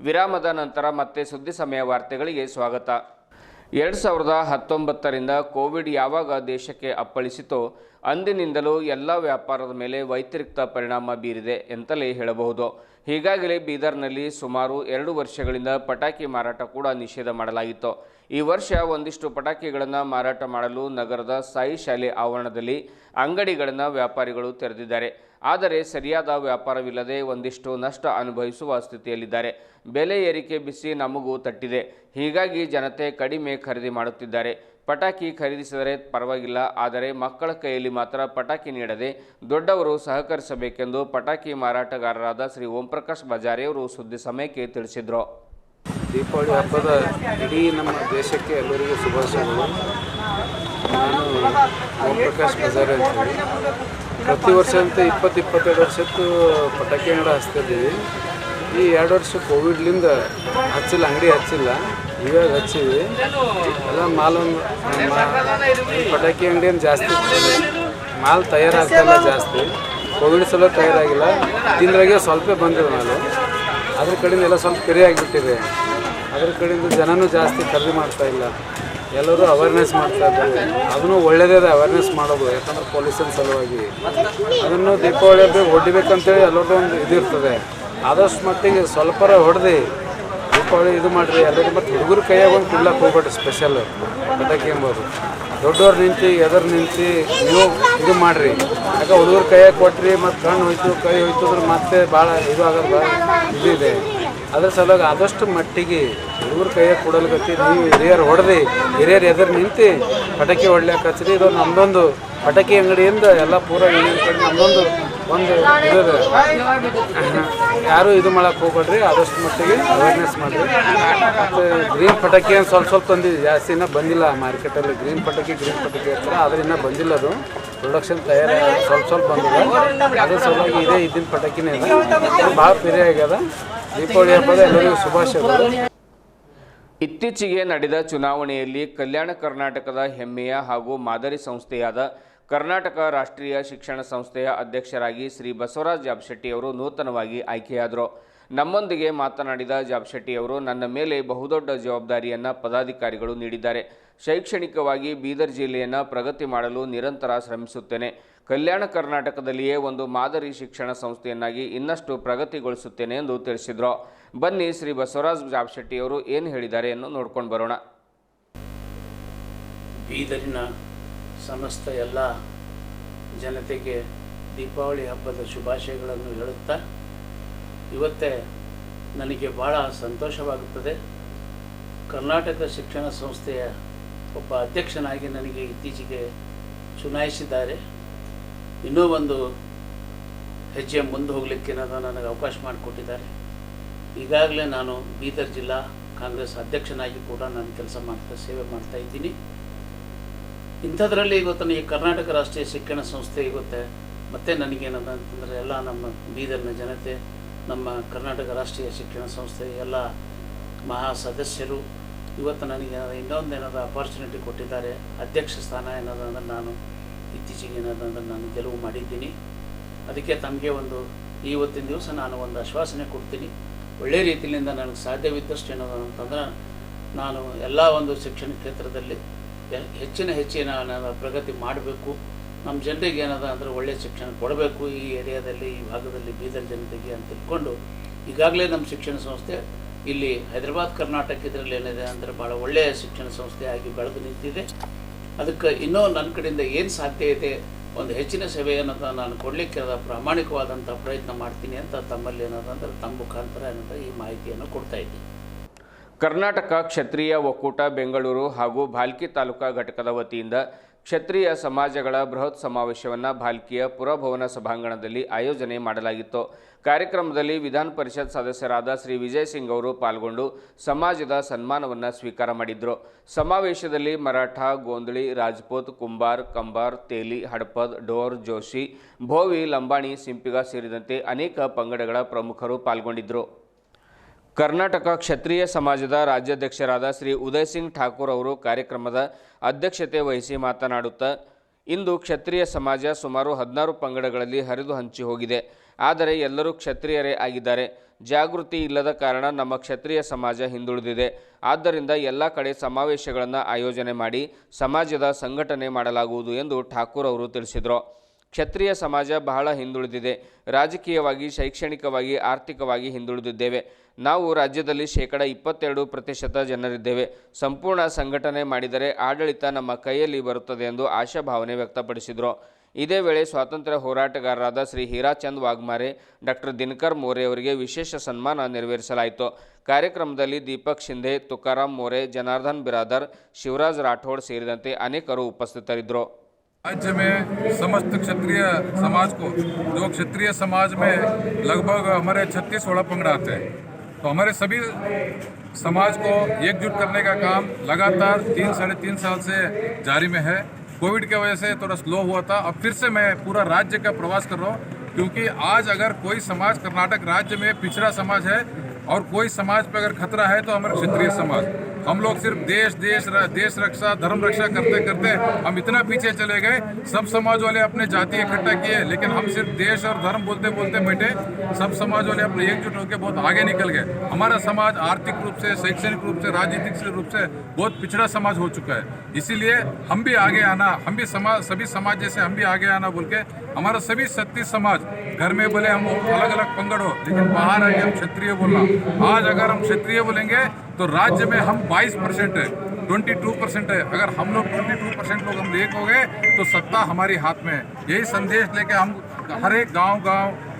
ವಿರಾಮದ ನಂತರ ಮತ್ತೆ ಸುದ್ದಿ ಸಮಯ ವಾರ್ತೆಗಳಿಗೆ ಸ್ವಾಗತ. 2019ರಿಂದ ಕೋವಿಡ್ ಯಾವಾಗ ದೇಶಕ್ಕೆ ಅಪ್ಪಳಿಸಿತೋ ಅಂದಿನಿಂದಲೂ ಎಲ್ಲ ವ್ಯಾಪಾರದ ಮೇಲೆ ವೈಪರೀತ್ಯ ಪರಿಣಾಮ ಬೀರಿದೆ ಎಂತಲೇ ಹೇಳಬಹುದು. ಹೀಗಾಗಲೇ ಬೀದರ್ನಲ್ಲಿ ಸುಮಾರು 2 ವರ್ಷಗಳಿಂದ ಪಟಾಕಿ ಮಾರಾಟ ಕೂಡ ನಿಷೇಧ ಮಾಡಲಾಗಿತ್ತು. ಈ ವರ್ಷ ಒಂದಿಷ್ಟು ಪಟಾಕಿಗಳನ್ನು ಮಾರಾಟ ಮಾಡಲು ನಗರದ ಸಾಯಿ ಶಾಲೆ ಆವರಣದಲ್ಲಿ ಅಂಗಡಿಗಳನ್ನು ವ್ಯಾಪಾರಿಗಳು ತೆರೆದಿದ್ದಾರೆ. ಆದರೆ ಸರಿಯಾದ ವ್ಯಾಪಾರವಿಲ್ಲದೆ ಒಂದಿಷ್ಟು ನಷ್ಟ ಅನುಭವಿಸುವ ಸ್ಥಿತಿಯಲ್ಲಿದ್ದಾರೆ. ಬೆಲೆ ಏರಿಕೆ ಬಿಸಿ ನಮಗೂ ತಟ್ಟಿದೆ. ಹೀಗಾಗಿ ಜನತೆ ಕಡಿಮೆ ಖರೀದಿ ಮಾಡುತ್ತಿದ್ದಾರೆ. ಪಟಾಕಿ ಖರೀದಿಸಿದರೆ ಪರವಾಗಿಲ್ಲ, ಆದರೆ ಮಕ್ಕಳ ಕೈಯಲ್ಲಿ ಮಾತ್ರ ಪಟಾಕಿ ನೀಡದೆ ದೊಡ್ಡವರು ಸಹಕರಿಸಬೇಕೆಂದು ಪಟಾಕಿ ಮಾರಾಟಗಾರರಾದ ಶ್ರೀ ಓಂಪ್ರಕಾಶ್ ಬಜಾರಿಯವರು ಸುದ್ದಿ ಸಮಯಕ್ಕೆ ತಿಳಿಸಿದರು. ದೀಪಾವಳಿ ಹಬ್ಬದ ಇಡೀ ನಮ್ಮ ದೇಶಕ್ಕೆ ಎಲ್ಲರಿಗೂ ಶುಭಾಶಯಗಳು. ನಾನು ಓಂಪ್ರಕಾಶ್ ಬಜಾರಿ ಅಂತೇಳಿ ಪ್ರತಿ ವರ್ಷ ಅಂತ 20-22 ವರ್ಷದ್ದು ಪಟಾಕಿ ಅಂಗಡಿ ಹಚ್ತಿದ್ದೀವಿ. ಈ 2 ವರ್ಷ ಕೋವಿಡ್ಲಿಂದ ಹಚ್ಚಿಲ್ಲ, ಅಂಗಡಿ ಹಚ್ಚಿಲ್ಲ, ಇವಾಗ ಹಚ್ಚಿವಿ. ಎಲ್ಲ ಮಾಲೊಂದು ಪಟಾಕಿ ಅಂಗಡಿಯನ್ನು ಜಾಸ್ತಿ ಮಾಲ್ ತಯಾರಾಗ್ತಾಯಿಲ್ಲ, ಜಾಸ್ತಿ ಕೋವಿಡ್ ಸಲ ತಯಾರಾಗಿಲ್ಲ. ತಿಂದ್ರಾಗೆ ಸ್ವಲ್ಪ ಬಂದಿದೆ ಮಾಲು, ಅದ್ರ ಕಡೆಯಿಂದ ಎಲ್ಲ ಸ್ವಲ್ಪ ಕರಿ ಆಗಿಬಿಟ್ಟಿದೆ. ಅದ್ರ ಕಡೆಯಿಂದ ಜನನೂ ಜಾಸ್ತಿ ಖರೀದಿ ಮಾಡ್ತಾಯಿಲ್ಲ. ಎಲ್ಲರೂ ಅವೇರ್ನೆಸ್ ಮಾಡ್ತಾ ಇದ್ದಾರೆ. ಅದನ್ನು ಒಳ್ಳೆಯದೇ ಅವೇರ್ನೆಸ್ ಮಾಡೋದು, ಯಾಕಂದ್ರೆ ಪೊಲೀಸಿನ ಸಲುವಾಗಿ ಅದನ್ನು ದೀಪಾವಳಿ ಹಬ್ಬ ಹೊಡಿಬೇಕಂತೇಳಿ ಎಲ್ಲರದ್ದು ಒಂದು ಇದಿರ್ತದೆ. ಆದಷ್ಟು ಮಟ್ಟಿಗೆ ಸ್ವಲ್ಪರ ಹೊಡೆದು ದೀಪಾವಳಿ ಇದು ಮಾಡಿರಿ. ಎಲ್ಲರಿಗೂ ಮತ್ತು ಹುಡುಗರ ಕೈಯಾಗ ಒಂದು ಕೊಡ್ಲಕ್ಕೆ ಹೋಗ್ಬೇಡ್ರಿ. ಸ್ಪೆಷಲ್ ಪಟಾಕಿ ಎಂಬೋದು ದೊಡ್ಡವ್ರು ನಿಂತು ಎದುರು ನಿಂತು ನೀವು ಇದು ಮಾಡಿರಿ. ಯಾಕೆ ಹುಡುಗರ ಕೈಯಾಗ ಕೊಟ್ರಿ ಮತ್ತು ಕಣ್ಣು ಹೋಯ್ತು ಕೈ ಹೋಯ್ತು ಅಂದ್ರೆ ಮತ್ತೆ ಭಾಳ ಇದು ಆಗೋದು ಇದಿದೆ. ಅದ್ರ ಸಲುವಾಗಿ ಆದಷ್ಟು ಮಟ್ಟಿಗೆ ಹುಡುಗರ ಕೈಯಾಗ ಕೊಡಲ್ಗತ್ತಿ ನೀವು ಹಿರಿಯರು ಹೊಡೆದು ಹಿರಿಯರು ಎದುರು ನಿಂತು ಪಟಾಕಿ ಹೊಡ್ಲಿಕ್ಕೆ ಹಚ್ಚಿರಿ. ಇದು ನಮ್ಮದೊಂದು ಪಟಾಕಿ ಅಂಗಡಿಯಿಂದ ಎಲ್ಲ ಪೂರ ನಮ್ಮದೊಂದು ಒಂದು ಇದು ಯಾರು ಇದು ಮಾಡಕ್ಕೆ ಹೋಗ್ಬೇಡ್ರಿ. ಆದಷ್ಟು ಮಟ್ಟಿಗೆ ಅವೇರ್ನೆಸ್ ಮಾಡಿರಿ. ಮತ್ತು ಗ್ರೀನ್ ಪಟಾಕಿ ಅಂತ ಸ್ವಲ್ಪ ತಂದಿದ್ದು, ಜಾಸ್ತಿ ಇನ್ನೂ ಬಂದಿಲ್ಲ ಮಾರ್ಕೆಟಲ್ಲಿ. ಗ್ರೀನ್ ಪಟಾಕಿ ಇರ್ತಾರೆ, ಆದರೆ ಇನ್ನೂ ಬಂದಿಲ್ಲ. ಅದು ಪ್ರೊಡಕ್ಷನ್ ತಯಾರಾಗಿ ಸ್ವಲ್ಪ ಬಂದಿದೆ. ಅದ್ರ ಸಲುವಾಗಿ ಇದೇ ಇದ್ದಿನ ಪಟಾಕಿನೇ ಇದೆ. ಅದು ಭಾಳ ಪಿರಿ ಆಗ್ಯದ. ದೀಪಾವಳಿ ಹಬ್ಬದ ಎಲ್ಲರಿಗೂ ಶುಭಾಶಯಗಳು. ಇತ್ತೀಚೆಗೆ ನಡೆದ ಚುನಾವಣೆಯಲ್ಲಿ ಕಲ್ಯಾಣ ಕರ್ನಾಟಕದ ಹೆಮ್ಮೆಯ ಹಾಗೂ ಮಾದರಿ ಸಂಸ್ಥೆಯಾದ ಕರ್ನಾಟಕ ರಾಷ್ಟ್ರೀಯ ಶಿಕ್ಷಣ ಸಂಸ್ಥೆಯ ಅಧ್ಯಕ್ಷರಾಗಿ ಶ್ರೀ ಬಸವರಾಜ್ ಜಾಬಶೆಟ್ಟಿಯವರು ನೂತನವಾಗಿ ಆಯ್ಕೆಯಾದರು. ನಮ್ಮೊಂದಿಗೆ ಮಾತನಾಡಿದ ಜಾಬಶೆಟ್ಟಿಯವರು, ನನ್ನ ಮೇಲೆ ಬಹುದೊಡ್ಡ ಜವಾಬ್ದಾರಿಯನ್ನು ಪದಾಧಿಕಾರಿಗಳು ನೀಡಿದ್ದಾರೆ. ಶೈಕ್ಷಣಿಕವಾಗಿ ಬೀದರ್ ಜಿಲ್ಲೆಯನ್ನು ಪ್ರಗತಿ ಮಾಡಲು ನಿರಂತರ ಶ್ರಮಿಸುತ್ತೇನೆ. ಕಲ್ಯಾಣ ಕರ್ನಾಟಕದಲ್ಲಿಯೇ ಒಂದು ಮಾದರಿ ಶಿಕ್ಷಣ ಸಂಸ್ಥೆಯನ್ನಾಗಿ ಇನ್ನಷ್ಟು ಪ್ರಗತಿಗೊಳಿಸುತ್ತೇನೆ ಎಂದು ತಿಳಿಸಿದರು. ಬನ್ನಿ ಶ್ರೀ ಬಸವರಾಜ್ ಜಾಬಶೆಟ್ಟಿಯವರು ಏನು ಹೇಳಿದ್ದಾರೆ ಎಂದು ನೋಡ್ಕೊಂಡು ಬರೋಣ. ಬೀದರಿನ ಸಮಸ್ತ ಎಲ್ಲ ಜನತೆಗೆ ದೀಪಾವಳಿ ಹಬ್ಬದ ಶುಭಾಶಯಗಳನ್ನು ಹೇಳುತ್ತಾ, ಇವತ್ತೇ ನನಗೆ ಭಾಳ ಸಂತೋಷವಾಗುತ್ತದೆ. ಕರ್ನಾಟಕ ಶಿಕ್ಷಣ ಸಂಸ್ಥೆಯ ಒಬ್ಬ ಅಧ್ಯಕ್ಷನಾಗಿ ನನಗೆ ಇತ್ತೀಚೆಗೆ ಚುನಾಯಿಸಿದ್ದಾರೆ. ಇನ್ನೂ ಒಂದು ಹೆಜ್ಜೆ ಮುಂದೆ ಹೋಗಲಿಕ್ಕೆ ನನಗೆ ಅವಕಾಶ ಮಾಡಿಕೊಟ್ಟಿದ್ದಾರೆ. ಈಗಾಗಲೇ ನಾನು ಬೀದರ್ ಜಿಲ್ಲಾ ಕಾಂಗ್ರೆಸ್ ಅಧ್ಯಕ್ಷನಾಗಿ ಕೂಡ ನಾನು ಸೇವೆ ಮಾಡ್ತಾ ಇದ್ದೀನಿ. ಇಂಥದ್ರಲ್ಲಿ ಇವತ್ತು ಈ ಕರ್ನಾಟಕ ರಾಷ್ಟ್ರೀಯ ಶಿಕ್ಷಣ ಸಂಸ್ಥೆ ಇವತ್ತು ಮತ್ತೆ ನನಗೇನದ ಅಂತಂದರೆ ಎಲ್ಲ ನಮ್ಮ ಬೀದರ್ನ ಜನತೆ, ನಮ್ಮ ಕರ್ನಾಟಕ ರಾಷ್ಟ್ರೀಯ ಶಿಕ್ಷಣ ಸಂಸ್ಥೆ ಎಲ್ಲ ಮಹಾ ಸದಸ್ಯರು ಇವತ್ತು ನನಗೆ ಇನ್ನೊಂದೇನಾದ ಅಪಾರ್ಚುನಿಟಿ ಕೊಟ್ಟಿದ್ದಾರೆ. ಅಧ್ಯಕ್ಷ ಸ್ಥಾನ ಏನದಂದ್ರೆ ನಾನು ಇತ್ತೀಚೆಗೆ ಏನದಂದ್ರೆ ನಾನು ಗೆಲುವು ಮಾಡಿದ್ದೀನಿ. ಅದಕ್ಕೆ ತಮಗೆ ಇವತ್ತಿನ ದಿವಸ ನಾನು ಒಂದು ಆಶ್ವಾಸನೆ ಕೊಡ್ತೀನಿ. ಒಳ್ಳೆಯ ರೀತಿಯಿಂದ ನನಗೆ ಸಾಧ್ಯವಿದ್ದಷ್ಟು ಏನದ ಅಂತಂದ್ರೆ ನಾನು ಎಲ್ಲ ಒಂದು ಶಿಕ್ಷಣ ಕ್ಷೇತ್ರದಲ್ಲಿ ಹೆಚ್ಚಿನ ಪ್ರಗತಿ ಮಾಡಬೇಕು. ನಮ್ಮ ಜನರಿಗೆ ಏನದ ಅಂದರೆ ಒಳ್ಳೆಯ ಶಿಕ್ಷಣ ಕೊಡಬೇಕು ಈ ಏರಿಯಾದಲ್ಲಿ, ಈ ಭಾಗದಲ್ಲಿ ಬೀದರ್ ಜನತೆಗೆ ಅಂತ ತಿಳ್ಕೊಂಡು ಈಗಾಗಲೇ ನಮ್ಮ ಶಿಕ್ಷಣ ಸಂಸ್ಥೆ ಇಲ್ಲಿ ಹೈದರಾಬಾದ್ ಕರ್ನಾಟಕ ಇದರಲ್ಲಿ ಏನಿದೆ ಅಂದರೆ ಭಾಳ ಒಳ್ಳೆಯ ಶಿಕ್ಷಣ ಸಂಸ್ಥೆಯಾಗಿ ಬೆಳೆದು ನಿಂತಿದೆ. ಅದಕ್ಕೆ ಇನ್ನೂ ನನ್ನ ಕಡೆಯಿಂದ ಏನು ಸಾಧ್ಯ ಇದೆ, ಒಂದು ಹೆಚ್ಚಿನ ಸೇವೆಯನ್ನು ನಾನು ಕೊಡಲಿಕ್ಕೆ ಪ್ರಾಮಾಣಿಕವಾದಂಥ ಪ್ರಯತ್ನ ಮಾಡ್ತೀನಿ ಅಂತ ತಮ್ಮಲ್ಲಿ ಏನದಂದ್ರೆ ತಮ್ಮ ಮುಖಾಂತರ ಏನಂದ್ರೆ ಈ ಮಾಹಿತಿಯನ್ನು ಕೊಡ್ತಾ ಇದ್ದೀನಿ. ಕರ್ನಾಟಕ ಕ್ಷತ್ರಿಯ ಒಕ್ಕೂಟ ಬೆಂಗಳೂರು ಹಾಗೂ ಭಾಲ್ಕಿ ತಾಲೂಕಾ ಘಟಕದ ವತಿಯಿಂದ ಕ್ಷತ್ರಿಯ ಸಮಾಜಗಳ ಬೃಹತ್ ಸಮಾವೇಶವನ್ನು ಭಾಲ್ಕಿಯ ಪುರಭವನ ಸಭಾಂಗಣದಲ್ಲಿ ಆಯೋಜನೆ ಮಾಡಲಾಗಿತ್ತು. ಕಾರ್ಯಕ್ರಮದಲ್ಲಿ ವಿಧಾನ ಪರಿಷತ್ ಸದಸ್ಯರಾದ ಶ್ರೀ ವಿಜಯ್ ಸಿಂಗ್ ಅವರು ಪಾಲ್ಗೊಂಡು ಸಮಾಜದ ಸನ್ಮಾನವನ್ನು ಸ್ವೀಕಾರ ಮಾಡಿದರು. ಸಮಾವೇಶದಲ್ಲಿ ಮರಾಠ, ಗೋಂದಳಿ, ರಾಜಪೂತ್, ಕುಂಬಾರ್, ಕಂಬಾರ್, ತೇಲಿ, ಹಡಪದ್, ಡೋರ್, ಜೋಶಿ, ಭೋವಿ, ಲಂಬಾಣಿ, ಸಿಂಪಿಗ ಸೇರಿದಂತೆ ಅನೇಕ ಪಂಗಡಗಳ ಪ್ರಮುಖರು ಪಾಲ್ಗೊಂಡಿದ್ದರು. ಕರ್ನಾಟಕ ಕ್ಷತ್ರಿಯ ಸಮಾಜದ ರಾಜ್ಯಾಧ್ಯಕ್ಷರಾದ ಶ್ರೀ ಉದಯ್ ಸಿಂಗ್ ಠಾಕೂರ್ ಅವರು ಕಾರ್ಯಕ್ರಮದ ಅಧ್ಯಕ್ಷತೆ ವಹಿಸಿ ಮಾತನಾಡುತ್ತಾ, ಇಂದು ಕ್ಷತ್ರಿಯ ಸಮಾಜ ಸುಮಾರು 16 ಪಂಗಡಗಳಲ್ಲಿ ಹರಿದು ಹಂಚಿ ಹೋಗಿದೆ. ಆದರೆ ಎಲ್ಲರೂ ಕ್ಷತ್ರಿಯರೇ ಆಗಿದ್ದಾರೆ. ಜಾಗೃತಿ ಇಲ್ಲದ ಕಾರಣ ನಮ್ಮ ಕ್ಷತ್ರಿಯ ಸಮಾಜ ಹಿಂದುಳಿದಿದೆ. ಆದ್ದರಿಂದ ಎಲ್ಲ ಕಡೆ ಸಮಾವೇಶಗಳನ್ನು ಆಯೋಜನೆ ಮಾಡಿ ಸಮಾಜದ ಸಂಘಟನೆ ಮಾಡಲಾಗುವುದು ಎಂದು ಠಾಕೂರ್ ಅವರು ತಿಳಿಸಿದರು. ಕ್ಷತ್ರಿಯ ಸಮಾಜ ಬಹಳ ಹಿಂದುಳಿದಿದೆ. ರಾಜಕೀಯವಾಗಿ, ಶೈಕ್ಷಣಿಕವಾಗಿ, ಆರ್ಥಿಕವಾಗಿ ಹಿಂದುಳಿದಿದ್ದೇವೆ. ನಾವು ರಾಜ್ಯದಲ್ಲಿ 22% ಜನರಿದ್ದೇವೆ. ಸಂಪೂರ್ಣ ಸಂಘಟನೆ ಮಾಡಿದರೆ ಆಡಳಿತ ನಮ್ಮ ಕೈಯಲ್ಲಿ ಬರುತ್ತದೆ ಎಂದು ಆಶಾಭಾವನೆ ವ್ಯಕ್ತಪಡಿಸಿದರು. ಇದೇ ವೇಳೆ ಸ್ವಾತಂತ್ರ್ಯ ಹೋರಾಟಗಾರರಾದ ಶ್ರೀ ಹೀರಾಚಂದ್ ವಾಘ್ಮಾರೆ, ಡಾಕ್ಟರ್ ದಿನಕರ್ ಮೋರೆ ಅವರಿಗೆ ವಿಶೇಷ ಸನ್ಮಾನ ನೆರವೇರಿಸಲಾಯಿತು. ಕಾರ್ಯಕ್ರಮದಲ್ಲಿ ದೀಪಕ್ ಶಿಂದೆ, ತುಕಾರಾಮ್ ಮೋರೆ, ಜನಾರ್ದನ್ ಬಿರಾದರ್, ಶಿವರಾಜ್ ರಾಠೋಡ್ ಸೇರಿದಂತೆ ಅನೇಕರು ಉಪಸ್ಥಿತರಿದ್ದರು. राज्य में समस्त क्षत्रिय समाज को, जो क्षत्रिय समाज में लगभग हमारे 36 वड़ा पंगड़ा आते हैं, तो हमारे सभी समाज को एकजुट करने का काम लगातार 3-3.5 साल से जारी में है. कोविड की वजह से थोड़ा स्लो हुआ था. अब फिर से मैं पूरा राज्य का प्रवास कर रहा हूँ, क्योंकि आज अगर कोई समाज कर्नाटक राज्य में पिछड़ा समाज है और कोई समाज पे अगर खतरा है तो हमारे क्षत्रिय समाज. हम लोग सिर्फ देश रक्षा, धर्म रक्षा करते करते हम इतना पीछे चले गए. सब समाज वाले अपने जाति इकट्ठा किए, लेकिन हम सिर्फ देश और धर्म बोलते बोलते बैठे. सब समाज वाले अपने एकजुट होकर बहुत आगे निकल गए. हमारा समाज आर्थिक रूप से, शैक्षणिक रूप से, राजनीतिक रूप से बहुत पिछड़ा समाज हो चुका है. इसीलिए हम भी आगे आना, हम भी सभी समाज जैसे हम भी आगे आना बोल के हमारा सभी 36 समाज, घर में भले हम अलग अलग पंगड़ हो, लेकिन बाहर आके हम क्षत्रिय बोलना. आज अगर हम क्षत्रिय बोलेंगे तो राज्य में हम 22% है, 22% है. अगर हम लोग 22% लोग हम एक हो गए तो सत्ता हमारी हाथ में है. यही संदेश लेके हम हर एक गांव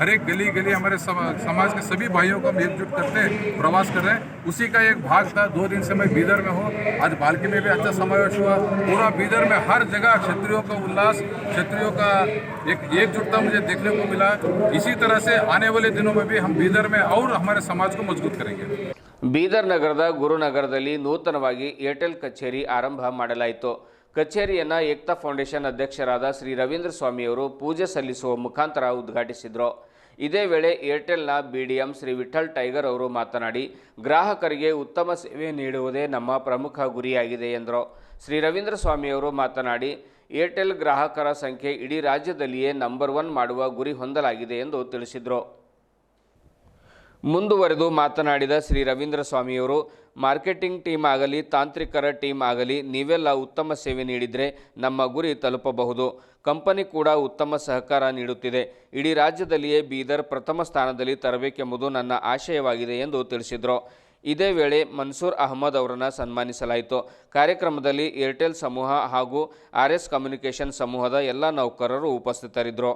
हर एक गली हमारे समाज के सभी भाइयों को हम एकजुट करते प्रवास कर रहे हैं. उसी का एक भाग था. 2 दिन से मैं बीदर में हूँ. आज बाल्की में भी अच्छा समावेश हुआ. पूरा बीदर में हर जगह क्षत्रियों का उल्लास, क्षत्रियों का एकजुटता मुझे देखने को मिला. इसी तरह से आने वाले दिनों में भी हम बीदर में और हमारे समाज को मजबूत करेंगे. ಬೀದರ್ ನಗರದ ಗುರುನಗರದಲ್ಲಿ ನೂತನವಾಗಿ ಏರ್ಟೆಲ್ ಕಚೇರಿ ಆರಂಭ ಮಾಡಲಾಯಿತು. ಕಚೇರಿಯನ್ನು ಏಕ್ತಾ ಫೌಂಡೇಶನ್ ಅಧ್ಯಕ್ಷರಾದ ಶ್ರೀ ರವೀಂದ್ರ ಸ್ವಾಮಿಯವರು ಪೂಜೆ ಸಲ್ಲಿಸುವ ಮುಖಾಂತರ ಉದ್ಘಾಟಿಸಿದರು. ಇದೇ ವೇಳೆ ಏರ್ಟೆಲ್ನ BDM ಶ್ರೀ ವಿಠಲ್ ಟೈಗರ್ ಅವರು ಮಾತನಾಡಿ, ಗ್ರಾಹಕರಿಗೆ ಉತ್ತಮ ಸೇವೆ ನೀಡುವುದೇ ನಮ್ಮ ಪ್ರಮುಖ ಗುರಿಯಾಗಿದೆ ಎಂದರು. ಶ್ರೀ ರವೀಂದ್ರ ಸ್ವಾಮಿಯವರು ಮಾತನಾಡಿ, ಏರ್ಟೆಲ್ ಗ್ರಾಹಕರ ಸಂಖ್ಯೆ ಇಡೀ ರಾಜ್ಯದಲ್ಲಿಯೇ ನಂಬರ್ 1 ಮಾಡುವ ಗುರಿ ಹೊಂದಲಾಗಿದೆ ಎಂದು ತಿಳಿಸಿದರು. ಮುಂದುವರೆದು ಮಾತನಾಡಿದ ಶ್ರೀ ರವೀಂದ್ರ ಸ್ವಾಮಿಯವರು, ಮಾರ್ಕೆಟಿಂಗ್ ಟೀಮ್ ಆಗಲಿ, ತಾಂತ್ರಿಕರ ಟೀಮ್ ಆಗಲಿ, ನೀವೆಲ್ಲ ಉತ್ತಮ ಸೇವೆ ನೀಡಿದರೆ ನಮ್ಮ ಗುರಿ ತಲುಪಬಹುದು. ಕಂಪನಿ ಕೂಡ ಉತ್ತಮ ಸಹಕಾರ ನೀಡುತ್ತಿದೆ. ಇಡೀ ರಾಜ್ಯದಲ್ಲಿಯೇ ಬೀದರ್ ಪ್ರಥಮ ಸ್ಥಾನದಲ್ಲಿ ತರಬೇಕೆಂಬುದು ನನ್ನ ಆಶಯವಾಗಿದೆ ಎಂದು ತಿಳಿಸಿದರು. ಇದೇ ವೇಳೆ ಮನ್ಸೂರ್ ಅಹಮದ್ ಅವರನ್ನು ಸನ್ಮಾನಿಸಲಾಯಿತು. ಕಾರ್ಯಕ್ರಮದಲ್ಲಿ ಏರ್ಟೆಲ್ ಸಮೂಹ ಹಾಗೂ RS ಕಮ್ಯುನಿಕೇಷನ್ ಸಮೂಹದ ಎಲ್ಲ ನೌಕರರು ಉಪಸ್ಥಿತರಿದ್ದರು.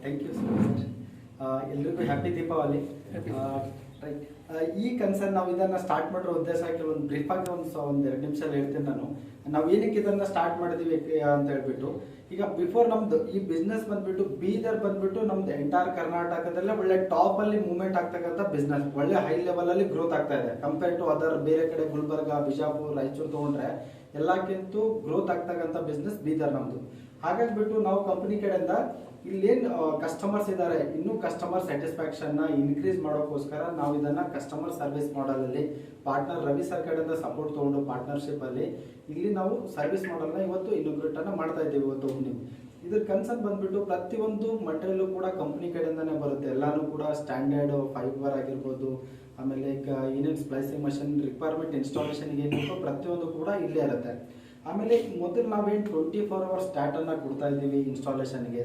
Thank you sir. ಎಲ್ರಿಗೂ ಹ್ಯಾಪಿ ದೀಪಾವಳಿ. ರೈಟ್, ಈ ಕನ್ಸರ್ನ್ ನಾವು ಇದನ್ನು ಸ್ಟಾರ್ಟ್ ಮಾಡಿರೋ ಉದ್ದೇಶ ಕೆಲವೊಂದು ಬ್ರೀಫಾಗಿ ಒಂದು 2 ನಿಮಿಷ ಹೇಳ್ತೀನಿ. ನಾವು ಏನಕ್ಕೆ ಇದನ್ನು ಸ್ಟಾರ್ಟ್ ಮಾಡಿದ್ವಿ ಅಂತ ಹೇಳ್ಬಿಟ್ಟು, ಈಗ ಬಿಫೋರ್ ನಮ್ದು ಈ ಬಿಸ್ನೆಸ್ ಬಂದ್ಬಿಟ್ಟು ಬೀದರ್ ಬಂದ್ಬಿಟ್ಟು ನಮ್ದು ಎಂಟೈರ್ ಕರ್ನಾಟಕದಲ್ಲೇ ಒಳ್ಳೆ ಟಾಪಲ್ಲಿ ಮೂವ್ಮೆಂಟ್ ಆಗ್ತಕ್ಕಂಥ ಬಿಸ್ನೆಸ್, ಒಳ್ಳೆ ಹೈ ಲೆವೆಲಲ್ಲಿ ಗ್ರೋತ್ ಆಗ್ತಾ ಇದೆ ಕಂಪೇರ್ ಟು ಅದರ್ ಬೇರೆ ಕಡೆ ಗುಲ್ಬರ್ಗ, ಬಿಜಾಪುರ, ರಾಯಚೂರು ತೊಗೊಂಡ್ರೆ ಎಲ್ಲಕ್ಕಿಂತ ಗ್ರೋತ್ ಆಗ್ತಕ್ಕಂಥ ಬಿಸ್ನೆಸ್ ಬೀದರ್ ನಮ್ದು. ಹಾಗಾಗ್ಬಿಟ್ಟು ನಾವು ಕಂಪನಿ ಕಡೆಯಿಂದ ಇಲ್ಲೇನು ಕಸ್ಟಮರ್ಸ್ ಇದ್ದಾರೆ, ಇನ್ನೂ ಕಸ್ಟಮರ್ ಸ್ಯಾಟಿಸ್ಫ್ಯಾಕ್ಷನ್ನ ಇನ್ಕ್ರೀಸ್ ಮಾಡೋಕ್ಕೋಸ್ಕರ ನಾವು ಇದನ್ನ ಕಸ್ಟಮರ್ ಸರ್ವಿಸ್ ಮಾಡಲಲ್ಲಿ ಪಾರ್ಟ್ನರ್ ರವಿ ಸರ್ ಕಡೆಯಿಂದ ಸಪೋರ್ಟ್ ತೊಗೊಂಡು ಪಾರ್ಟ್ನರ್ಶಿಪ್ ಅಲ್ಲಿ ಇಲ್ಲಿ ನಾವು ಸರ್ವಿಸ್ ಮಾಡಲ್ನ ಇವತ್ತು ಇನಾಗ್ರೇಟ್ ಅನ್ನ ಮಾಡ್ತಾ ಇದ್ದೀವಿ ಇವತ್ತು ಓಪನಿಂಗ್. ಇದ್ರ ಕನ್ಸರ್ನ್ ಬಂದ್ಬಿಟ್ಟು ಪ್ರತಿಯೊಂದು ಮಟೀರಿಯಲ್ ಕೂಡ ಕಂಪನಿ ಕಡೆಯಿಂದಾನೇ ಬರುತ್ತೆ. ಎಲ್ಲಾನು ಕೂಡ ಸ್ಟ್ಯಾಂಡರ್ಡ್ ಫೈಬರ್ ಆಗಿರ್ಬೋದು, ಆಮೇಲೆ ಏನೇನು ಸ್ಪ್ಲೈಸಿಂಗ್ ಮಷಿನ್ ರಿಕ್ವೈರ್ಮೆಂಟ್ ಇನ್ಸ್ಟಾಲೇಷನ್ಗೆ ಏನಿತ್ತು ಪ್ರತಿಯೊಂದು ಕೂಡ ಇಲ್ಲೇ ಇರುತ್ತೆ. ಆಮೇಲೆ ಮೊದಲು ನಾವೇನು 24 hours ಸ್ಟಾರ್ಟನ್ನು ಕೊಡ್ತಾ ಇದ್ದೀವಿ ಇನ್ಸ್ಟಾಲೇಷನ್ಗೆ.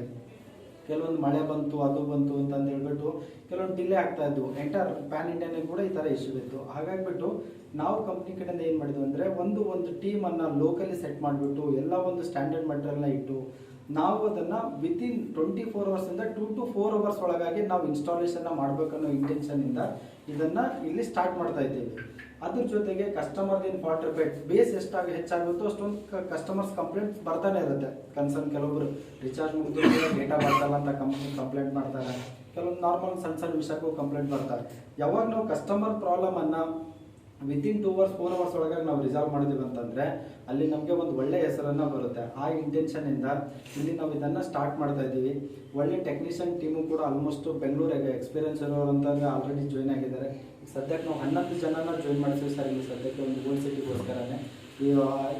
ಕೆಲವೊಂದು ಮಳೆ ಬಂತು ಅದು ಬಂತು ಅಂತಂದು ಹೇಳ್ಬಿಟ್ಟು ಕೆಲವೊಂದು ಡಿಲೇ ಆಗ್ತಾ ಇದ್ವು. ಎಂಟರ್ ಪ್ಯಾನ್ ಇಂಡಿಯಾನಲ್ಲಿ ಕೂಡ ಈ ಥರ ಇಶ್ಯೂ ಇತ್ತು. ಹಾಗಾಗಿಬಿಟ್ಟು ನಾವು ಕಂಪ್ನಿ ಕಡೆಯಿಂದ ಏನು ಮಾಡಿದ್ವಿ ಅಂದರೆ ಒಂದು ಟೀಮನ್ನು ಲೋಕಲಿ ಸೆಟ್ ಮಾಡಿಬಿಟ್ಟು ಎಲ್ಲ ಒಂದು ಸ್ಟ್ಯಾಂಡರ್ಡ್ ಮೆಟೀರಿಯಲ್ನ ಇಟ್ಟು ನಾವು ಅದನ್ನು ವಿತಿನ್ 24 hours 2 to 4 hours ಒಳಗಾಗಿ ನಾವು ಇನ್ಸ್ಟಾಲೇಷನ್ನ ಮಾಡಬೇಕನ್ನೋ ಇಂಟೆನ್ಷನಿಂದ ಇದನ್ನು ಇಲ್ಲಿ ಸ್ಟಾರ್ಟ್ ಮಾಡ್ತಾ ಇದ್ದೀವಿ. ಅದ್ರ ಜೊತೆಗೆ ಕಸ್ಟಮರ್ದಿನ ಫಾಲ್ಟ್ ರೇಟ್ ಬೇಸ್ ಎಷ್ಟಾಗಿ ಹೆಚ್ಚಾಗುತ್ತೋ ಅಷ್ಟೊಂದು ಕಸ್ಟಮರ್ಸ್ ಕಂಪ್ಲೇಂಟ್ಸ್ ಬರ್ತಾನೆ ಇರುತ್ತೆ. ಕನ್ಸರ್ನ್ ಕೆಲವೊಬ್ರು ರಿಚಾರ್ಜ್ ಮುಗಿದು ಡೇಟಾ ಬರ್ತಲ್ಲ ಅಂತ ಕಂಪ್ಲೇಂಟ್ ಮಾಡ್ತಾರೆ. ಕೆಲವೊಂದು ನಾರ್ಮಲ್ ಸಣ್ಣ ವಿಷಯಕ್ಕೂ ಕಂಪ್ಲೇಂಟ್ ಬರ್ತಾರೆ. ಯಾವಾಗ ನಾವು ಕಸ್ಟಮರ್ ಪ್ರಾಬ್ಲಮನ್ನು ವಿತಿನ್ 2 hours 4 hours ಒಳಗಾಗಿ ನಾವು ರಿಸಾಲ್ವ್ ಮಾಡಿದೀವಿ ಅಂತಂದರೆ ಅಲ್ಲಿ ನಮಗೆ ಒಂದು ಒಳ್ಳೆ ಹೆಸರನ್ನು ಬರುತ್ತೆ. ಆ ಇಂಟೆನ್ಷನಿಂದ ಇಲ್ಲಿ ನಾವು ಇದನ್ನು ಸ್ಟಾರ್ಟ್ ಮಾಡ್ತಾ ಇದ್ದೀವಿ. ಒಳ್ಳೆ ಟೆಕ್ನಿಷಿಯನ್ ಟೀಮು ಕೂಡ ಆಲ್ಮೋಸ್ಟ್ ಬೆಂಗಳೂರಿಗೆ ಎಕ್ಸ್ಪೀರಿಯನ್ಸ್ ಇರೋರು ಅಂತಂದರೆ ಆಲ್ರೆಡಿ ಜಾಯ್ನ್ ಆಗಿದ್ದಾರೆ. ಸದ್ಯಕ್ಕೆ ನಾವು 11 ಜನನ ಜಾಯ್ನ್ ಮಾಡಿಸ್ತೀವಿ ಸರ್. ಇಲ್ಲಿ ಸದ್ಯಕ್ಕೆ ಒಂದು ಗೋಲ್ಡ್ ಸಿಟಿಗೋಸ್ಕರನೇ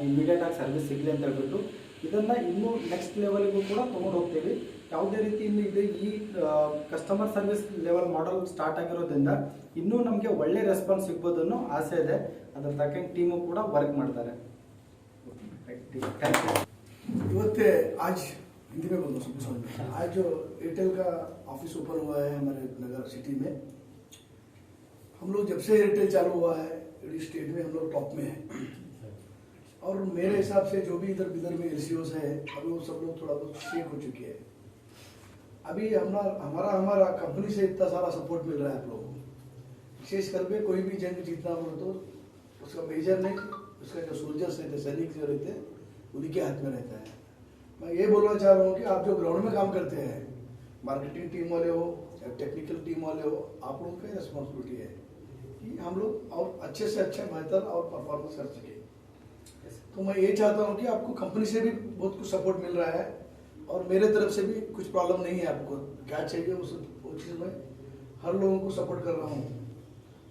ಇಮಿಡಿಯೇಟಾಗಿ ಸರ್ವಿಸ್ ಸಿಗಲಿ ಅಂತ ಹೇಳ್ಬಿಟ್ಟು ಇದನ್ನು ಇನ್ನೂ ನೆಕ್ಸ್ಟ್ ಲೆವೆಲ್ಗೂ ಕೂಡ ತೊಗೊಂಡು ಹೋಗ್ತೀವಿ. ಯಾವುದೇ ರೀತಿ ಇನ್ನು ಇದು ಈ ಕಸ್ಟಮರ್ ಸರ್ವಿಸ್ ಲೆವೆಲ್ ಮಾಡಲ್ ಸ್ಟಾರ್ಟ್ ಆಗಿರೋದ್ರಿಂದ ಇನ್ನೂ ನಮಗೆ ಒಳ್ಳೆ ರೆಸ್ಪಾನ್ಸ್ ಸಿಗ್ಬೋದು ಅನ್ನೋ ಆಸೆ ಇದೆ. ಅದರ ತಕ್ಕಂಗೆ ಟೀಮು ಕೂಡ ವರ್ಕ್ ಮಾಡ್ತಾರೆ. ಇವತ್ತೇ आज हिंदी में बोलूँ आज जो एयरटेल का ऑफिस ओपन हुआ है हमारे नगर सिटी में, हम लोग जब से एयरटेल चालू हुआ है इस स्टेट में हम लोग टॉप में हैं. और मेरे हिसाब से जो भी इधर बिदर में एलसीओस है अभी वो सब लोग थोड़ा बहुत शेक हो चुके हैं. अभी हमारा कंपनी से इतना सारा सपोर्ट मिल रहा है आप लोगों को. विशेष करके कोई भी जंग जीतना हो तो उसका मेजर नहीं, उसका जो सोल्जर्स रहते सैनिक जो रहते हैं उन्हीं के हाथ में रहता है. मैं ये बोलना चाह रहा हूँ कि आप जो ग्राउंड में काम करते हैं, मार्केटिंग टीम वाले हो या टेक्निकल टीम वाले हो, आप लोगों की रिस्पॉन्सिबिलिटी है कि हम लोग और अच्छे से अच्छा बेहतर और परफॉर्मेंस कर सके. तो मैं ये चाहता हूँ कि आपको कंपनी से भी बहुत कुछ सपोर्ट मिल रहा है और मेरे तरफ से भी कुछ प्रॉब्लम नहीं है. आपको क्या चाहिए वो चीज़ मैं हर लोगों को सपोर्ट कर रहा हूँ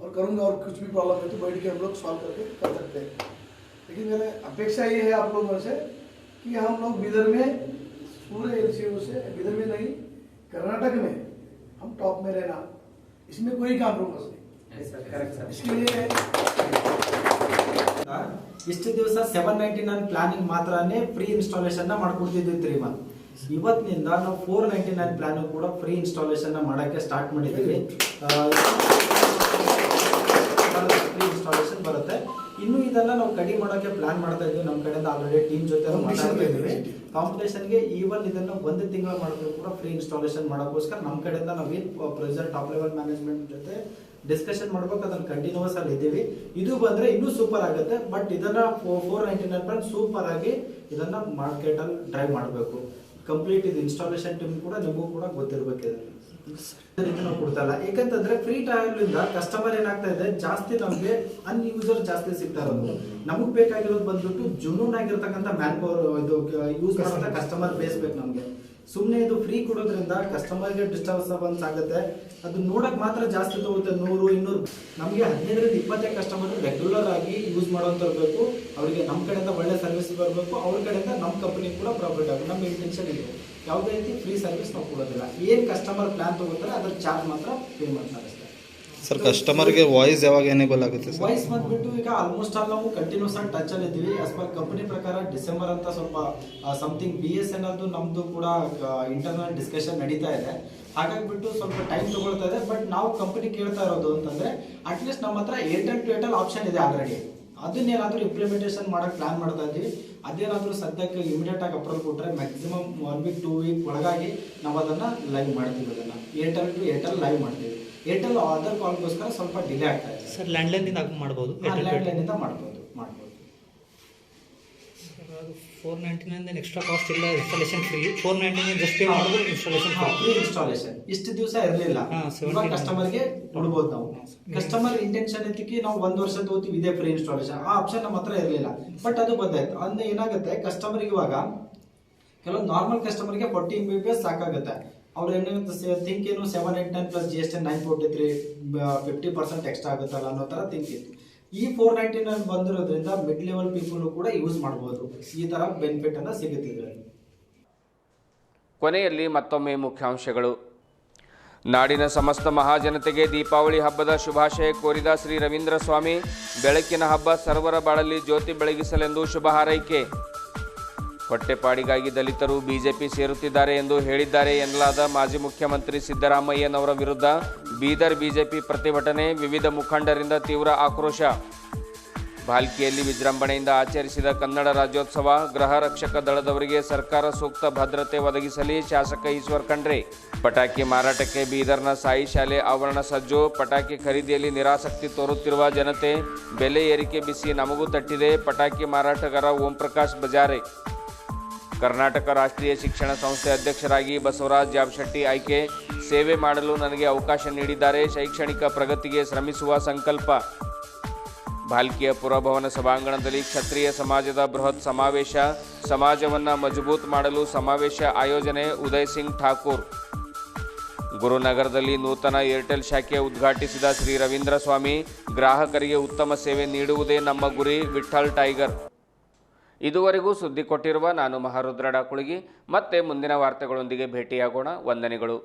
और करूँगा. और कुछ भी प्रॉब्लम है तो बैठ के हम लोग सॉल्व करके कर सकते हैं. लेकिन मेरा अपेक्षा ये है आप लोगों से कि हम लोग बिदर में पूरे एलसीओ से बिदर में नहीं कर्नाटक में हम टॉप में रहना, इसमें कोई कॉम्प्रोमाइज नहीं. इसके लिए ಇಷ್ಟು ದಿವಸ 799 ಪ್ಲಾನಿಂಗ್ ಮಾತ್ರನೇ ಫ್ರೀ ಇನ್ಸ್ಟಾಲೇಷನ್ ಮಾಡ್ಕೊಡ್ತಿದ್ವಿ 3 months. ಇವತ್ತಿನಿಂದ ನಾವು 499 ಪ್ಲಾನ್ ಕೂಡ ಫ್ರೀ ಇನ್ಸ್ಟಾಲೇಷನ್ ಮಾಡಕ್ಕೆ ಸ್ಟಾರ್ಟ್ ಮಾಡಿದ್ದೀವಿ. ಫ್ರೀ ಇನ್ಸ್ಟಾಲೇಷನ್ ಬರುತ್ತೆ. ಇನ್ನು ಇದನ್ನ ನಾವು ಕಡಿಮೆ ಮಾಡೋಕೆ ಪ್ಲಾನ್ ಮಾಡ್ತಾ ಇದ್ದೀವಿ. ನಮ್ಮ ಕಡೆಯಿಂದ ಆಲ್ರೆಡಿ ಟೀಮ್ ಜೊತೆ ಮಾತಾಡ್ತಾ ಇದ್ದೀವಿ. ಕಾಂಪಿಟೇಷನ್ಗೆ ಈವನ್ ಇದನ್ನ 1 ತಿಂಗಳು ಮಾಡಿದ್ರು ಕೂಡ ಫ್ರೀ ಇನ್ಸ್ಟಾಲೇಷನ್ ಮಾಡೋಕ್ಕೋಸ್ಕರ ನಮ್ಮ ಕಡೆಯಿಂದ ನಾವೇನು ಪ್ರೊಸೀಜರ್ ಟಾಪ್ ಲೆವೆಲ್ ಮ್ಯಾನೇಜ್ಮೆಂಟ್ ಜೊತೆ ಡಿಸ್ಕಷನ್ ಮಾಡ್ಬೇಕು, ಅದನ್ನು ಕಂಟಿನ್ಯೂಸ್ ಅಲ್ಲಿ ಇದ್ದೀವಿ. ಇದು ಬಂದ್ರೆ ಇನ್ನೂ ಸೂಪರ್ ಆಗುತ್ತೆ. ಬಟ್ ಇದನ್ನ 499 ಸೂಪರ್ ಆಗಿ ಇದನ್ನ ಮಾರ್ಕೆಟ್ ಅಲ್ಲಿ ಡ್ರೈವ್ ಮಾಡಬೇಕು. ಕಂಪ್ಲೀಟ್ ಇದು ಇನ್ಸ್ಟಾಲೇಷನ್ ಟೀಮ್ ಕೂಡ ನಿಮಗೂ ಕೂಡ ಗೊತ್ತಿರಬೇಕು. ನಾವು ಕೊಡ್ತಾ ಇಲ್ಲ, ಯಾಕಂತಂದ್ರೆ ಫ್ರೀ ಟ್ರಯಲ್ ಇಂದ ಕಸ್ಟಮರ್ ಏನಾಗ್ತಾ ಇದೆ ಜಾಸ್ತಿ ನಮಗೆ ಅನ್ಯೂಸರ್ ಜಾಸ್ತಿ ಸಿಗ್ತಾ ಇರೋದು. ನಮಗ್ ಬೇಕಾಗಿರೋದು ಬಂದ್ಬಿಟ್ಟು ಜುನೂನ್ ಆಗಿರ್ತಕ್ಕಂಥ ಮ್ಯಾನ್ ಪವರ್ ಇದು ಯೂಸ್ ಮಾಡೋ ಕಸ್ಟಮರ್ ಬೇಸ್ ಬೇಕು ನಮಗೆ. ಸುಮ್ಮನೆ ಇದು ಫ್ರೀ ಕೊಡೋದ್ರಿಂದ ಕಸ್ಟಮರ್ಗೆ ಡಿಸ್ಟರ್ಬೆನ್ಸ್ ಆಗುತ್ತೆ. ಅದು ನೋಡಕ್ ಮಾತ್ರ ಜಾಸ್ತಿ ತಗೋಗುತ್ತೆ, 100 200. ನಮಗೆ 15-20 ಕಸ್ಟಮರ್ ರೆಗ್ಯುಲರ್ ಆಗಿ ಯೂಸ್ ಮಾಡೋಂತ ಇರಬೇಕು. ಅವರಿಗೆ ನಮ್ಮ ಕಡೆಯಿಂದ ಒಳ್ಳೆ ಸರ್ವಿಸ್ ಬರಬೇಕು, ಅವ್ರ ಕಡೆಯಿಂದ ನಮ್ಮ ಕಂಪನಿ ಕೂಡ ಪ್ರಾಫಿಟ್ ಆಗುತ್ತೆ. ನಮ್ಮ ಇಂಟೆನ್ಷನ್ ಇದೆ. ಯಾವುದೇ ರೀತಿ ಫ್ರೀ ಸರ್ವಿಸ್ ನಾವು ಕೊಡೋದಿಲ್ಲ. ಏನು ಕಸ್ಟಮರ್ ಪ್ಲಾನ್ ತಗೋತಾರೆ ಅದ್ರ ಚಾರ್ಜ್ ಮಾತ್ರ ಪೇ ಮಾಡ್ತಾರೆ ಅಷ್ಟೇ. ಸರ್, ಕಸ್ಟಮರ್ಗೆ ವಾಯ್ಸ್ ಯಾವಾಗ ಎನೇಬಲ್ ಆಗುತ್ತೆ ಸರ್? ವಾಯ್ಸ್ ಬಂದ್ಬಿಟ್ಟು ಈಗ ಆಲ್ಮೋಸ್ಟ್ ಆಲ್ ನಾವು ಕಂಟಿನ್ಯೂಸ್ ಆಗಿ ಟಚ್ ಅಲ್ಲಿ ಇದ್ದೀವಿ. ಆಸ್ ಪರ್ ಕಂಪನಿ ಪ್ರಕಾರ ಡಿಸೆಂಬರ್ ಅಂತ ಸ್ವಲ್ಪ ಸಮಥಿಂಗ್ BSNL ನಮ್ದು ಕೂಡ ಇಂಟರ್ನಲ್ ಡಿಸ್ಕಷನ್ ನಡೀತಾ ಇದೆ. ಹಾಗಾಗ್ಬಿಟ್ಟು ಸ್ವಲ್ಪ ಟೈಮ್ ತಗೊಳ್ತಾ ಇದೆ. ಬಟ್ ನಾವು ಕಂಪನಿ ಕೇಳ್ತಾ ಇರೋದು ಅಂತಂದ್ರೆ ಅಟ್ಲೀಸ್ಟ್ ನಮ್ಮ ಹತ್ರ ಏರ್ಟೆಲ್ ಟು ಏರ್ಟೆಲ್ ಆಪ್ಷನ್ ಇದೆ ಆಲ್ರೆಡಿ. ಅದನ್ನೇನಾದ್ರೂ ಇಂಪ್ಲಿಮೆಂಟೇಷನ್ ಮಾಡಕ್ ಪ್ಲಾನ್ ಮಾಡ್ತಾ ಇದ್ದೀವಿ. ಅದೇನಾದ್ರೂ ಸದ್ಯಕ್ಕೆ ಇಮಿಡಿಯೇಟ್ ಆಗಿ ಅಪ್ರೂವಲ್ ಕೊಟ್ಟರೆ ಮ್ಯಾಕ್ಸಿಮಮ್ 1 week 2 week ಒಳಗಾಗಿ ನಾವು ಅದನ್ನ ಲೈವ್ ಮಾಡ್ತೀವಿ. ಅದನ್ನ ಏರ್ಟೆಲ್ ಟು ಏರ್ಟೆಲ್ ಲೈವ್ ಮಾಡ್ತೀವಿ. ಏರ್ಟೆಲ್ ಅದರ್ ಕಾಲ್ಗೋಸ್ಕರ ಸ್ವಲ್ಪ ಡಿಲೇ ಆಗ್ತಾ ಇದೆ ಸರ್. ಲ್ಯಾಂಡ್ಲೈನ್ ಇಂದ ಮಾಡ್ಬೋದು, ಲ್ಯಾಂಡ್ಲೈನ್ ಇಂದ ಮಾಡ್ಬೋದು. ಅದು 499 ಎಕ್ಸ್ಟ್ರಾ ಕಾಸ್ಟ್ ಇಲ್ಲ, ಇನ್ಸ್ಟಾಲೇಷನ್ ಫ್ರೀ. 499 ಜಸ್ಟ್ ಪೇ ಮಾಡೋದು, ಇನ್ಸ್ಟಾಲೇಷನ್ ಫ್ರೀ. ಇನ್ಸ್ಟಾಲೇಷನ್ ಇಷ್ಟು ದಿವಸ ಇರಲಿಲ್ಲ, ಕಸ್ಟಮರ್ಗೆ ಕೊಡ್ಬೋದು ನಾವು. ಕಸ್ಟಮರ್ ಇಂಟೆನ್ಷನ್ ಇದ್ದಕ್ಕೆ ನಾವು 1 ವರ್ಷ ತಗೋತೀವಿ ಇದೇ ಫ್ರೀ ಇನ್ಸ್ಟಾಲೇಷನ್. ಆ ಆಪ್ಷನ್ ನಮ್ಮ ಹತ್ರ ಇರಲಿಲ್ಲ, ಬಟ್ ಅದು ಬಂದಾಯ್ತು. ಅಂದ್ರೆ ಏನಾಗುತ್ತೆ ಕಸ್ಟಮರ್ಗೆ ಇವಾಗ ಕೆಲವೊಂದು ನಾರ್ಮಲ್ ಕಸ್ಟಮರ್ಗೆ 40 MBPS ಸಾಕಾಗುತ್ತೆ. ಅವ್ರು ಏನೇನು ಥಿಂಕ್ ಏನು 7, 8, 9 ಪ್ಲಸ್ GST 943 50% ಎಕ್ಸ್ಟ್ರಾ ಆಗುತ್ತಲ್ಲ ಅನ್ನೋ ಥರ ಥಿಂಕ್ ಇತ್ತು. ಈ 499 ಬಂದಿರೋದ್ರಿಂದ ಮಿಡ್ ಲೆವೆಲ್ ಪೀಪಲ್ ಕೂಡ ಯೂಸ್ ಮಾಡ್ಬೋದು. ಈ ಥರ ಬೆನಿಫಿಟ್ ಅನ್ನ ಸಿಗುತ್ತೆ ಇದರಲ್ಲಿ. ಕೊನೆಯಲ್ಲಿ ಮತ್ತೊಮ್ಮೆ ಮುಖ್ಯಾಂಶಗಳು. ನಾಡಿನ ಸಮಸ್ತ ಮಹಾಜನತೆಗೆ ದೀಪಾವಳಿ ಹಬ್ಬದ ಶುಭಾಶಯ ಕೋರಿದ ಶ್ರೀ ರವೀಂದ್ರ ಸ್ವಾಮಿ. ಬೆಳಕಿನ ಹಬ್ಬ ಸರ್ವರ ಬಾಳಲ್ಲಿ ಜ್ಯೋತಿ ಬೆಳಗಿಸಲೆಂದು ಶುಭ ಹಾರೈಕೆ. ಹೊಟ್ಟೆಪಾಡಿಗಾಗಿ ದಲಿತರು ಬಿಜೆಪಿ ಸೇರುತ್ತಿದ್ದಾರೆ ಎಂದು ಹೇಳಿದ್ದಾರೆ ಎನ್ನಲಾದ ಮಾಜಿ ಮುಖ್ಯಮಂತ್ರಿ ಸಿದ್ದರಾಮಯ್ಯನವರ ವಿರುದ್ಧ ಬೀದರ್ ಬಿಜೆಪಿ ಪ್ರತಿಭಟನೆ. ವಿವಿಧ ಮುಖಂಡರಿಂದ ತೀವ್ರ ಆಕ್ರೋಶ. ಭಾಲ್ಕಿಯಲ್ಲಿ ವಿಜೃಂಭಣೆಯಿಂದ ಆಚರಿಸಿದ ಕನ್ನಡ ರಾಜ್ಯೋತ್ಸವ. ಗೃಹ ರಕ್ಷಕ ದಳದವರಿಗೆ ಸರ್ಕಾರ ಸೂಕ್ತ ಭದ್ರತೆ ಒದಗಿಸಲಿ ಶಾಸಕ ಈಶ್ವರ್ ಖಂಡ್ರೆ. ಪಟಾಕಿ ಮಾರಾಟಕ್ಕೆ ಬೀದರ್ನ ಸಾಯಿ ಶಾಲೆ ಆವರಣ ಸಜ್ಜು. ಪಟಾಕಿ ಖರೀದಿಯಲ್ಲಿ ನಿರಾಸಕ್ತಿ ತೋರುತ್ತಿರುವ ಜನತೆ. ಬೆಲೆ ಏರಿಕೆ ಬಿಸಿ ನಮಗೂ ತಟ್ಟಿದೆ. ಪಟಾಕಿ ಮಾರಾಟಗಾರ ಓಂ ಪ್ರಕಾಶ್ ಬಜಾರೆ. ಕರ್ನಾಟಕ ರಾಷ್ಟ್ರೀಯ ಶಿಕ್ಷಣ ಸಂಸ್ಥೆ ಅಧ್ಯಕ್ಷರಾಗಿ ಬಸವರಾಜ್ ಜಾಬಶೆಟ್ಟಿ ಆಯ್ಕೆ. ಸೇವೆ ಮಾಡಲು ನನಗೆ ಅವಕಾಶ ನೀಡಿದ್ದಾರೆ. ಶೈಕ್ಷಣಿಕ ಪ್ರಗತಿಗೆ ಶ್ರಮಿಸುವ ಸಂಕಲ್ಪ. ಭಾಲ್ಕಿಯ ಪುರಭವನ ಸಭಾಂಗಣದಲ್ಲಿ ಕ್ಷತ್ರಿಯ ಸಮಾಜದ ಬೃಹತ್ ಸಮಾವೇಶ. ಸಮಾಜವನ್ನು ಮಜಬೂತ್ ಮಾಡಲು ಸಮಾವೇಶ ಆಯೋಜನೆ. ಉದಯ್ ಸಿಂಗ್ ಠಾಕೂರ್. ಗುರುನಗರದಲ್ಲಿ ನೂತನ ಏರ್ಟೆಲ್ ಶಾಖೆ ಉದ್ಘಾಟಿಸಿದ ಶ್ರೀ ರವೀಂದ್ರ ಸ್ವಾಮಿ. ಗ್ರಾಹಕರಿಗೆ ಉತ್ತಮ ಸೇವೆ ನೀಡುವುದೇ ನಮ್ಮ ಗುರಿ. ವಿಠ್ಠಲ್ ಟೈಗರ್. ಇದುವರೆಗೂ ಸುದ್ದಿ ಕೊಟ್ಟಿರುವ ನಾನು ಮಹಾರುದ್ರ ಡಾಕುಳಗಿ. ಮತ್ತೆ ಮುಂದಿನ ವಾರ್ತೆಗಳೊಂದಿಗೆ ಭೇಟಿಯಾಗೋಣ. ವಂದನೆಗಳು.